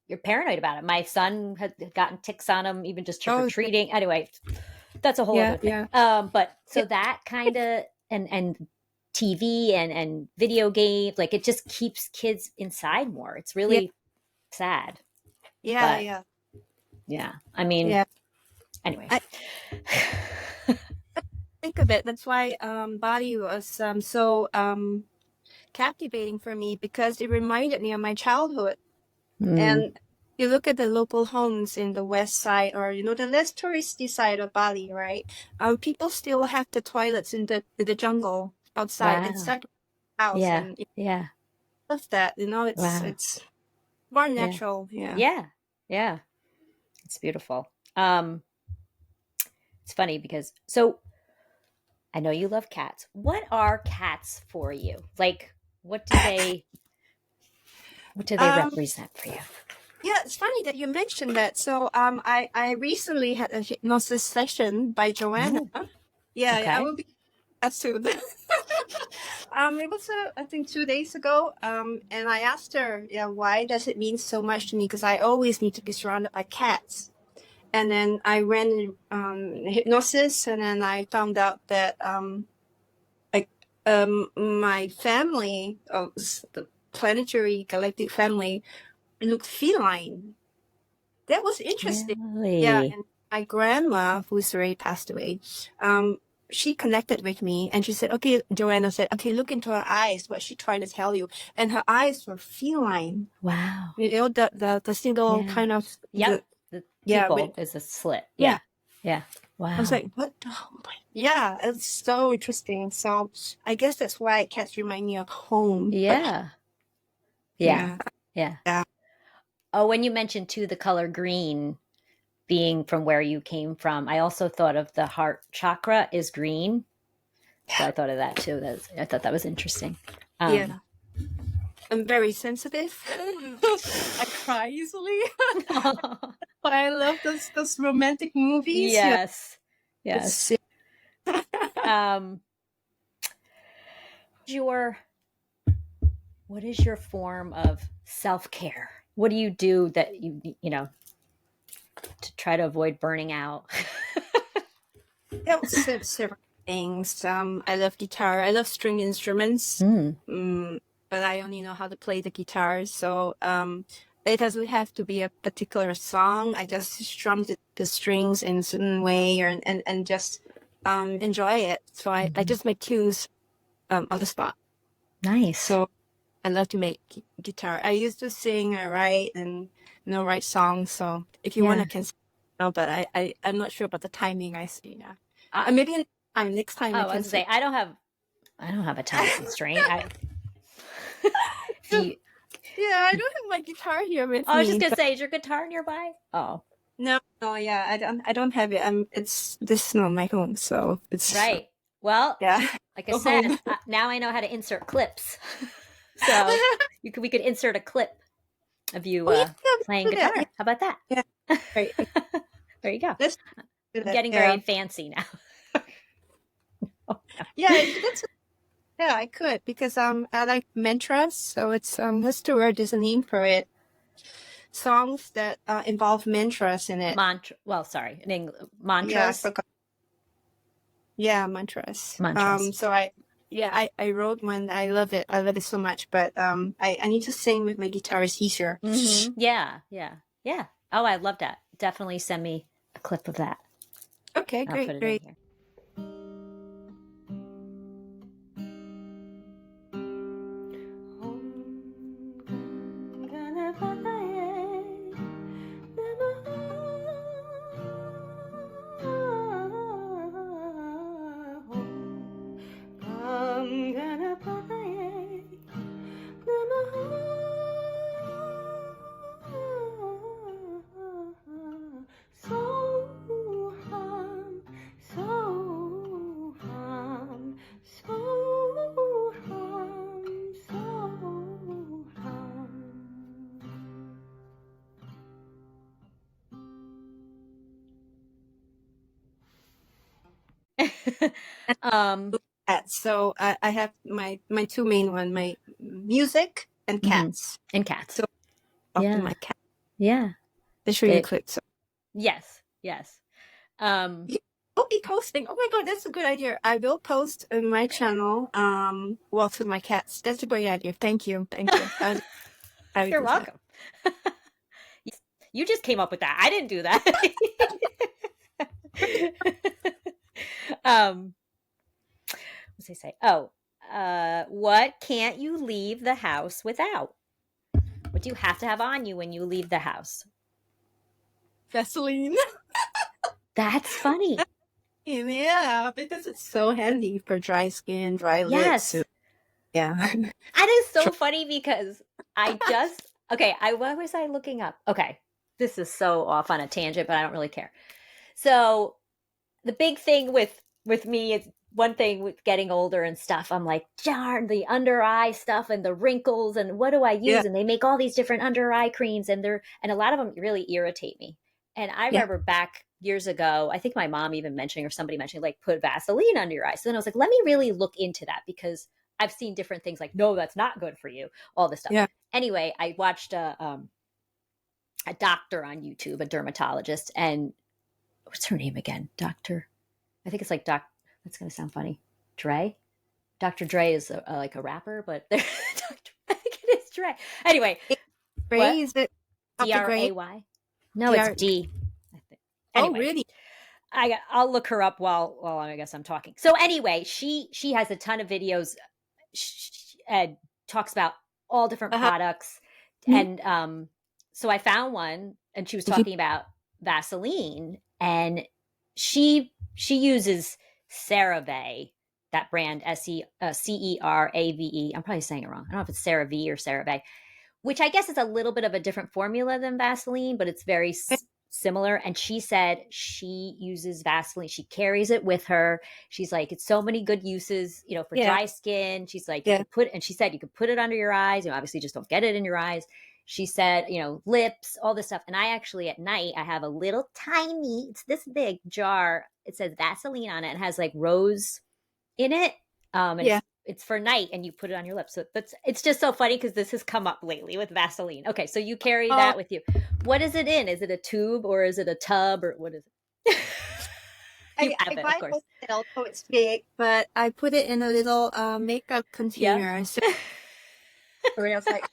you're paranoid about it. My son had gotten ticks on him, even just trick or Oh, treating. Anyway, that's a whole yeah, other thing. yeah. But Yeah, so that kind of and TV and video games, like it just keeps kids inside more. It's yeah, really sad. yeah, But yeah. yeah, I mean, Yeah. anyway. I think of it. That's why Bali was so captivating for me because it reminded me of my childhood. Mm, And you look at the local homes in the west side or the less touristy side of Bali, right? People still have the toilets in the jungle outside. It's wow. like a house, Yeah. and Yeah. I love that. Wow. It's more Yeah. natural. Yeah. Yeah. Yeah. It's beautiful. It's funny because so I know you love cats. What are cats for you? Like what do they Um, represent for you? yeah, it's funny that you mentioned that. So, I recently had a hypnosis session by Joanna. Oh, Yeah, I okay. will be as soon. It was I think 2 days ago. And I asked her, yeah, why does it mean so much to me? Because I always need to be surrounded by cats. And then I ran hypnosis, and then I found out that like my family, the planetary galactic family, looked feline. That was interesting. Yeah, Really? and my grandma, who's already passed away, um, she connected with me and she said, okay, Joanna said, okay, look into her eyes, what she trying to tell you. And her eyes were feline. Wow. The single Yeah. kind of, Yep. The yeah, with, pupil is a slit. yeah. Yeah. Yeah. I was Wow. like, what? Oh my, yeah, it's so interesting. So I guess that's why cats remind me of home. But Yeah. Yeah. yeah, Yeah. yeah. Oh, when you mentioned too the color green being from where you came from, I also thought of the heart chakra is green. So I thought of that too. I thought that was interesting. Um, Yeah. I'm very sensitive. I cry easily. But I love those romantic movies. Yeah, yes. Yes. it's Um, your what is your form of self-care? What do you do that to try to avoid burning out? several things. I love guitar. I love string instruments. Mm. But I only know how to play the guitar, so it doesn't have to be a particular song. I just strum the strings in a certain way, and just enjoy it. So I just make tunes on the spot. Nice. So I love to make guitar. I used to sing, I write, and write songs. So if you want, Yeah. I can. No, but I'm not sure about the timing. I see. Yeah, I, maybe next time oh, I I was can gonna sing. say I don't have a time constraint. If you, Yeah, I don't have my guitar here with I was just me. gonna say, is your guitar nearby? Oh, No, no, yeah, I don't have it. It's this is not my home, so it's right. Well, yeah. like I Go said, home. now I know how to insert clips. So we could insert a clip of you Oh yeah, playing do that. guitar. How about that? Yeah, right. There you go. Let's do I'm that. getting Yeah, very fancy now. yeah. That's yeah. I could because I like mantras, so it's what's the word? There's a name for it. Songs that involve mantras in it. Well, sorry, Yeah, I mantras. forgot. Yeah, mantras. Mantras. So I wrote one. I love it. I love it so much. But I need to sing with my guitar. It's easier. Mm-hmm. Yeah, yeah, yeah. Oh, I love that. Definitely send me a clip of that. Okay, I'll put great, it in great. here. um Cats. So I have my two main one, my music and mhm. cats. And cats. So often Yeah. my cat. Yeah. They show you a They clip. So yes. Yes. Um yeah, I'll be posting. Oh my god, that's a good idea. I will post in my channel. Well, to my cats. That's a great idea. Thank you. Thank you. I would you're do that. welcome. You just came up with that. I didn't do that. um what's I say? Oh, what can't you leave the house without? What do you have to have on you when you leave the house? Vaseline. That's funny. Yeah, because it's so handy for dry skin, dry lips. So, Yes. yeah. That is so funny because I just okay, what was I looking up? Okay. This is so off on a tangent, but I don't really care. So the big thing with me is one thing with getting older and stuff. I'm like, darn the under eye stuff and the wrinkles and what do I Yeah. use? And they make all these different under eye creams and a lot of them really irritate me. And I Yeah. remember back years ago, I think my mom even mentioning or somebody mentioning like put Vaseline under your eyes. So then I was like, let me really look into that because I've seen different things like, no, that's not good for you. All this stuff. Yeah. Anyway, I watched a doctor on YouTube, a dermatologist, and what's her name again? Doctor I think it's like That's gonna sound funny. Dre. Dr. Dre is like a rapper, but I think it is Dre. Anyway, Gray, what? is it Dr. Gray? DRAY? No, it's DR. D. I think. Oh, Anyway, really? I'll look her up while I guess I'm talking. So anyway, she has a ton of videos. And talks about all different Uh-huh. products, Mhm. and so I found one, and she was talking about Vaseline, and she uses CeraVe, that brand CERAVE. I'm probably saying it wrong. I don't know if it's CeraVe or CeraVe, which I guess is a little bit of a different formula than Vaseline, but it's very similar. And she said she uses Vaseline. She carries it with her. She's like, it's so many good uses, for Yeah. dry skin. She's like, Yeah. and she said, you could put it under your eyes. Obviously just don't get it in your eyes. She said, lips, all this stuff. And I actually at night, I have a little tiny, it's this big jar. It says Vaseline on it. It has like rose in it. And Yeah. it's for night and you put it on your lips. So it's just so funny because this has come up lately with Vaseline. Okay, so you carry Oh, that with you. What is it in? Is it a tube or is it a tub or what is it? You have if it, of I course. open it, also it's big, but I put it in a little makeup Yeah. container. So I was like,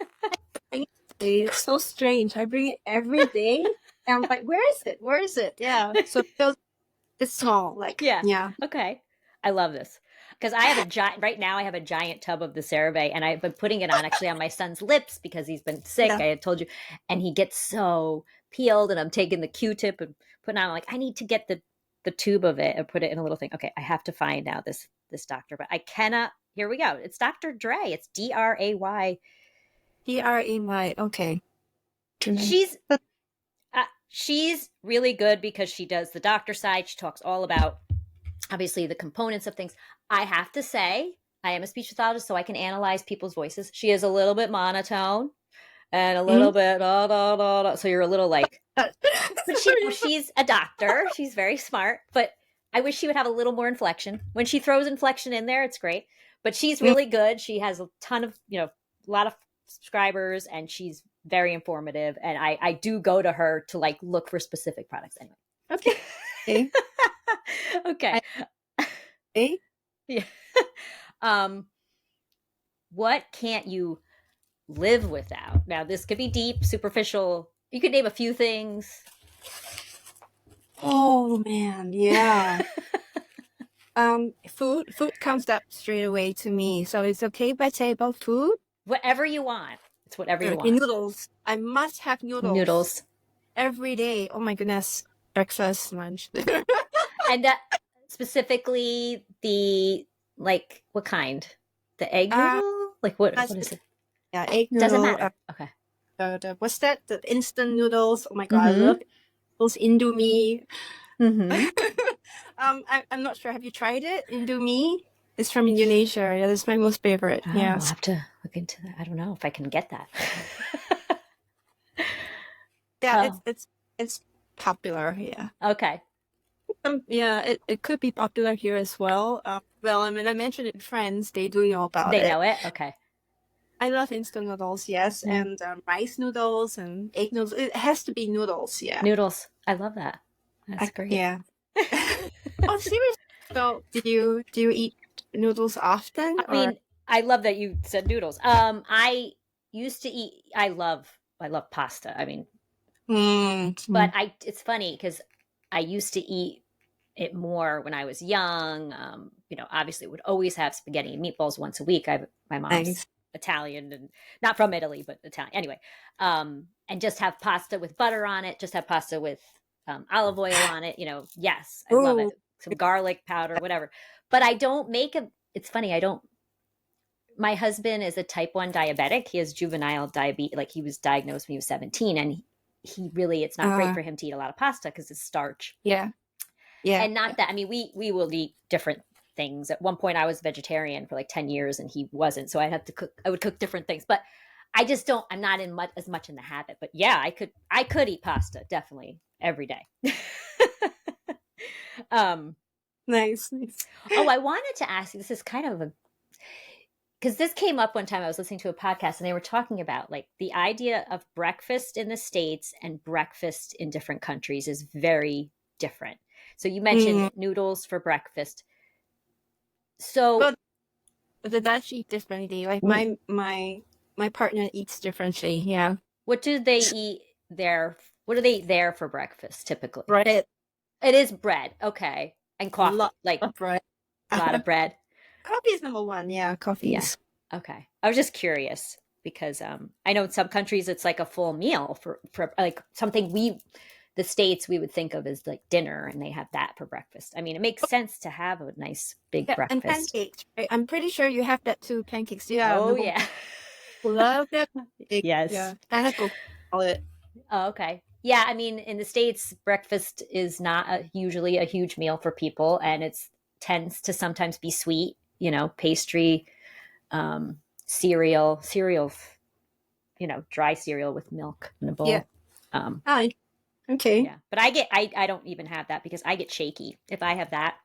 it's so strange. I bring it every day. And I'm like, where is it? Where is it? Yeah. So it's small. Like, Yeah. yeah. Okay. I love this. Because I have a giant, right now I have a giant tub of the CeraVe and I've been putting it on actually on my son's lips because he's been sick. Yeah. I had told you. And he gets so peeled and I'm taking the Q-tip and putting on, I'm like, I need to get the tube of it and put it in a little thing. Okay. I have to find now this doctor, but I cannot, here we go. It's Dr. Dre. It's DRAY. DREY. Okay. She's, she's really good because she does the doctor side. She talks all about obviously the components of things. I have to say, I am a speech pathologist, so I can analyze people's voices. She is a little bit monotone and a little bit da, da, da, da. So you're a little like, but she's a doctor. She's very smart, but I wish she would have a little more inflection. When she throws inflection in there, it's great. But she's really good. She has a ton of, a lot of subscribers, and she's very informative. And I do go to her to like look for specific products anyway. Okay. Okay. Okay. Okay. Yeah. um, what can't you live without? Now, this could be deep, superficial. You could name a few things. Oh man, yeah. Food comes up straight away to me. So it's okay if I say about food? Whatever you want. It's whatever you Okay, want. noodles. I must have noodles Noodles. every day. Oh my goodness. Breakfast, lunch. And specifically the, like, what kind? The egg uh, noodle? Like, what that's, is it? yeah, egg Doesn't noodle. matter. Okay. What's that? The instant noodles. Oh my god, I Mm-hmm. love those Indomie. Mm-hmm. I'm not sure. Have you tried it? Indomie? It's from Indonesia. Yeah, that's my most favorite. Oh, I'll Yes. have to look into that. I don't know if I can get that. Yeah, Oh, it's popular. Yeah. okay. Yeah, it could be popular here as well. Well, I mean, I mentioned it to friends. They do know about They it. know it? Okay. I love instant noodles, yes, Yeah. and rice noodles and egg noodles. It has to be noodles, yeah. Noodles. I love that. That's great. Yeah. Oh, seriously? So, do you eat noodles often, I or? mean, I love that you said noodles. I used to eat, I love pasta. I mean, but Mm. it's funny because I used to eat it more when I was young. Obviously would always have spaghetti and meatballs once a week. My mom's Nice. Italian and not from Italy, but Italian anyway. And just have pasta with butter on it. Just have pasta with olive oil on it. Yes, I love it. Ooh. Some garlic powder, whatever. But I don't make a. It's funny. I don't. My husband is a type 1 diabetic. He has juvenile diabetes. Like, he was diagnosed when he was 17, and he really, it's not great Uh, for him to eat a lot of pasta because it's starch. yeah, yeah, And not that, I mean, we will eat different things. At one point I was vegetarian for like 10 years and he wasn't. So I would cook different things, but I just don't, I'm not in as much in the habit, but yeah, I could eat pasta definitely every day. um, nice, nice. oh, I wanted to ask you, this is kind of a, because this came up one time. I was listening to a podcast and they were talking about like the idea of breakfast in the States and breakfast in different countries is very different. So you mentioned Mm. noodles for breakfast. So But the Dutch eat differently. Like my partner eats differently. Yeah, what do they eat there? What do they eat there for breakfast typically? bread, It is bread. Okay. And a coffee, lot like of bread. a lot of bread. Coffee is number one. Yeah, Yeah. coffees. Okay. I was just curious because I know in some countries it's like a full meal for like something the States we would think of as like dinner, and they have that for breakfast. I mean, it makes sense to have a nice big Yeah, and breakfast. pancakes. Right? I'm pretty sure you have that too. Pancakes. Yeah, Oh number one. yeah. Love that. Pancake. Yes. Yeah, tacos. Call it. Oh, okay. Yeah, I mean, in the States, breakfast is not usually a huge meal for people, and it's tends to sometimes be sweet, pastry, cereal, dry cereal with milk in a Yeah. bowl. Um, Hi. Okay. yeah, but I don't even have that because I get shaky. If I have that,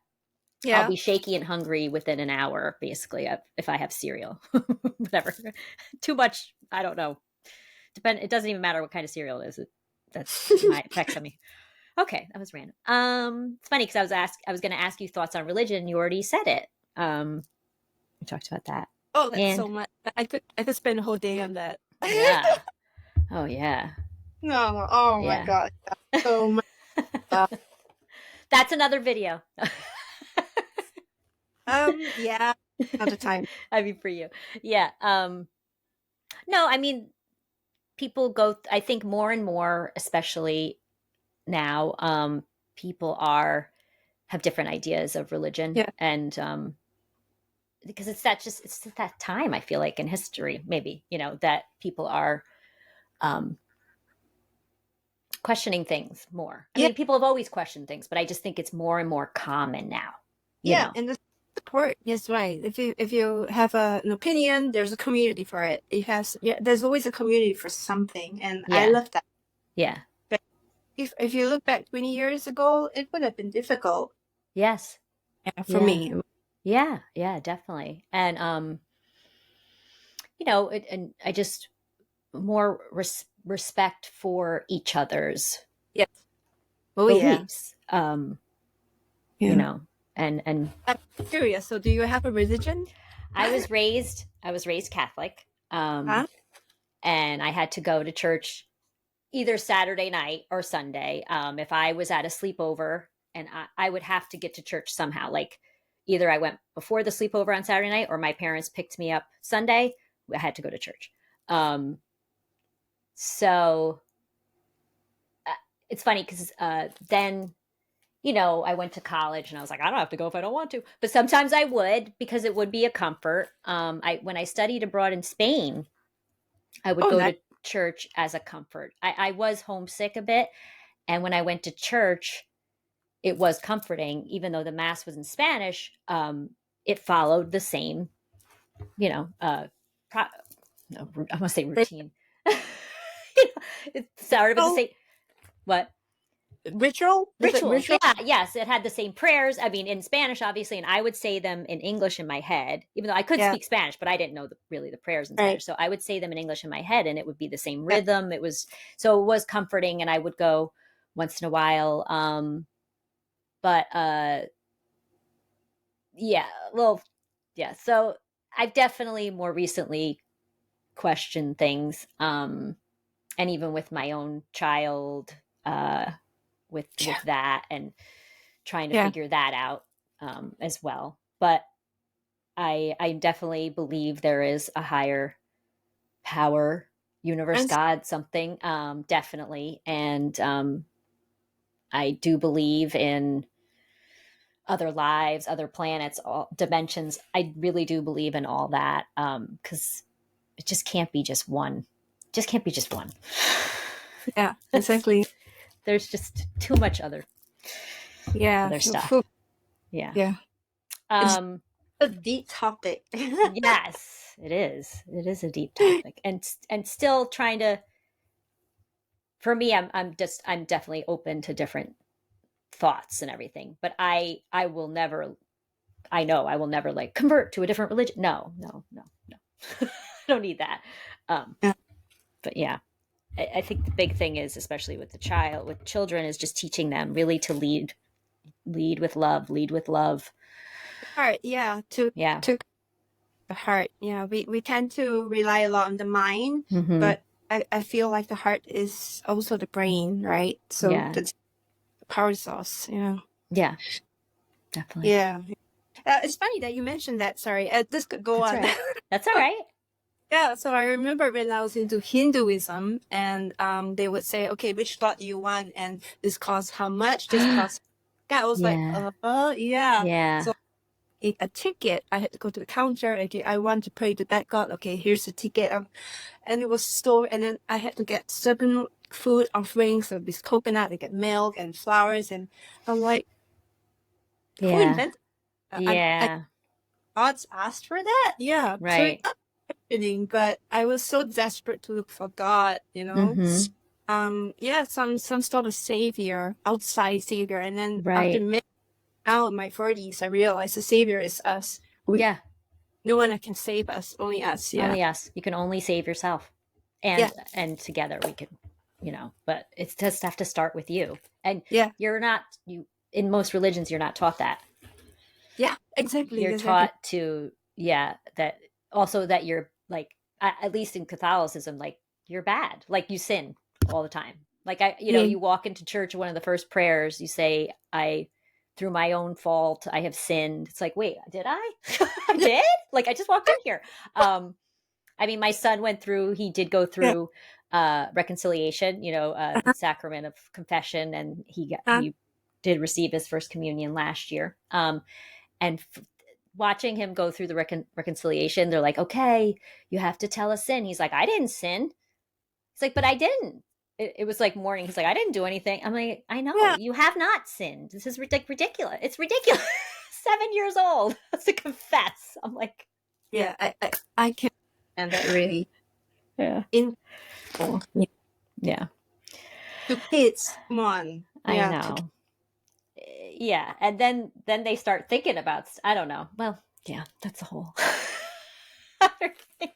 I'll Yeah. be shaky and hungry within an hour, basically, if I have cereal. Whatever. Too much, I don't know. It doesn't even matter what kind of cereal it is. That's my effects on me. Okay, that was random. It's funny because I was going to ask you thoughts on religion. You already said it. We talked about that, Oh, that's and so much. I could spend a whole day on that. yeah, oh yeah, No. Oh my yeah. God. So much. That's another video. Yeah. Another time. I mean, for you, yeah. No, I mean, people go. I think more and more, especially now, people have different ideas of religion, Yeah. and because it's that time, I feel like, in history, maybe, that people are um questioning things more. I Yeah. mean, people have always questioned things, but I just think it's more and more common now, you Yeah. know. And the support is right. If you have an opinion, there's a community for it. Yeah. There's always a community for something, and I Yeah, love that. yeah, But if you look back 20 years ago, it would have been difficult. yes, Yeah, for yeah, me. yeah, yeah, definitely. And and I just more respect for each other's Yes. Oh yeah. beliefs, you Yeah. know and I'm curious. So, do you have a religion? I was raised Catholic, Huh? and I had to go to church either Saturday night or Sunday. If I was at a sleepover and I would have to get to church somehow, like either I went before the sleepover on Saturday night or my parents picked me up Sunday, I had to go to church. So it's funny because then, you know, I went to college and I was like, I don't have to go if I don't want to. But sometimes I would because it would be a comfort. When I studied abroad in Spain, I would Oh, go nice. to church as a comfort. I was homesick a bit. And when I went to church, it was comforting, even though the mass was in Spanish. It followed the same, you know, no, I must say routine. It started with the Ritual? same what Ritual? Is it rituals. ritual? Yeah, yes, it had the same prayers. I mean, in Spanish, obviously, and I would say them in English in my head, even though I could Yeah, speak Spanish, but I didn't know really the prayers in right. Spanish. So I would say them in English in my head, and it would be the same Yeah. rhythm. It was so it was comforting, and I would go once in a while. But yeah, well, yeah. So I've definitely more recently questioned things, and even with my own child, with Yeah. that, and trying to Yeah. figure that out as well. But I definitely believe there is a higher power, universe, And God, something, definitely, and I do believe in other lives, other planets, all dimensions. I really do believe in all that because it just can't be just one. Just can't be just one. yeah, exactly. There's just too much Yeah. other stuff. Yeah. Yeah. It's Um, a deep topic. yes, it is. It is a deep topic, and still trying to. For me, I'm definitely open to different thoughts and everything, but I will never. I know I will never like convert to a different religion. No, no, no, no. I don't need that. Um, Yeah. but yeah, I think the big thing is, especially with with children, is just teaching them really to lead with love, lead with love. Heart, yeah, Yeah. to the heart. Yeah, we tend to rely a lot on the mind, Mm-hmm. but I feel like the heart is also the brain, right? So Yeah. that's the power source. Yeah. Yeah. Definitely. Yeah. It's funny that you mentioned that. Sorry, this could go That's on. all right. That's all right. Yeah, so I remember when I was into Hinduism, and they would say, okay, which slot do you want? And this costs how much? This costs. Yeah, I was like, Yeah. yeah. Yeah. So a ticket, I had to go to the counter. Okay, I want to pray to that god. Okay, here's the ticket. And it was stored, and then I had to get certain food offerings. So this coconut, I get milk and flowers, and I'm like, who Yeah. invented? I Yeah. gods asked for that. Yeah, so it's Right. not happening. But I was so desperate to look for God, you know. Mm-hmm. Yeah, some sort of savior, outside savior, and then after Right. now in my 40s, I realized the savior is us. Yeah. No one that can save us, only us. Yeah, Only us. You can only save yourself. yeah, And together we can, but it's just have to start with you. And yeah, you're not you in most religions you're not taught that. yeah. Exactly, You're exactly. taught to, yeah, that also that you're like at least in Catholicism, like you're bad. Like you sin all the time. Like Yeah, you walk into church, one of the first prayers you say, I through my own fault I have sinned. It's like, wait, did I? I did? Like I just walked in here. I mean, my son he did go yeah. through reconciliation, the sacrament of confession, and Uh, he did receive his first communion last year. And watching him go through the reconciliation, they're like, okay, you have to tell a sin. He's like, I didn't sin. He's like, but I didn't. It was like morning. He's like, I didn't do anything. I'm like, I know yeah, you have not sinned. This is ridiculous. It's ridiculous. 7 years old to confess. I'm like, yeah. I can and that really yeah, in yeah, to kids. Come on, I yeah, know. Yeah, and then they start thinking about, I don't know. Well, yeah, that's a whole other thing.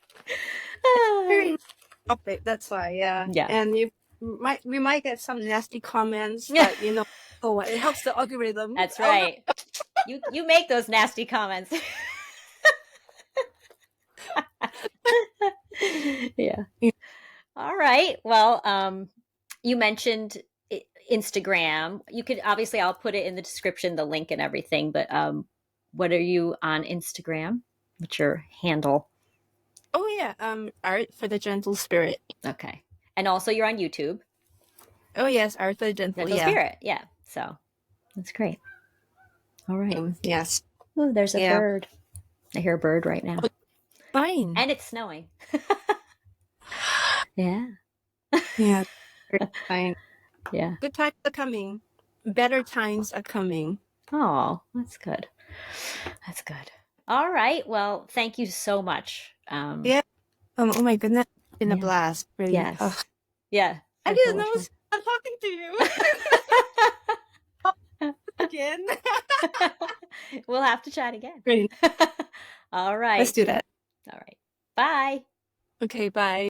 very topic. That's why, yeah. Yeah. And we might get some nasty comments, but oh, well, it helps the algorithm. That's right. You make those nasty comments. Yeah. Yeah. All right. Well, You mentioned Instagram. You could obviously, I'll put it in the description, the link and everything. But what are you on Instagram? What's your handle? Oh yeah, art for the gentle spirit. Okay, and also you're on YouTube, Oh yes, art for the gentle. Gentle Yeah. Spirit. Yeah, so that's great. All right. Yes. Oh, there's a Yeah. bird. I hear a bird right now, Fine. and it's snowing. Yeah, Yeah. Fine. yeah. Good times are coming. Better times are coming. Oh, that's good. That's good. All right. Well, thank you so much. Yeah. Oh my goodness. It's been a Yeah. blast. Really. Oh, Yes. Yeah. I It's so didn't know much I fun. was talking to you again. We'll have to chat again. Great. All Let's right. do that. All right. Bye. Okay. Bye.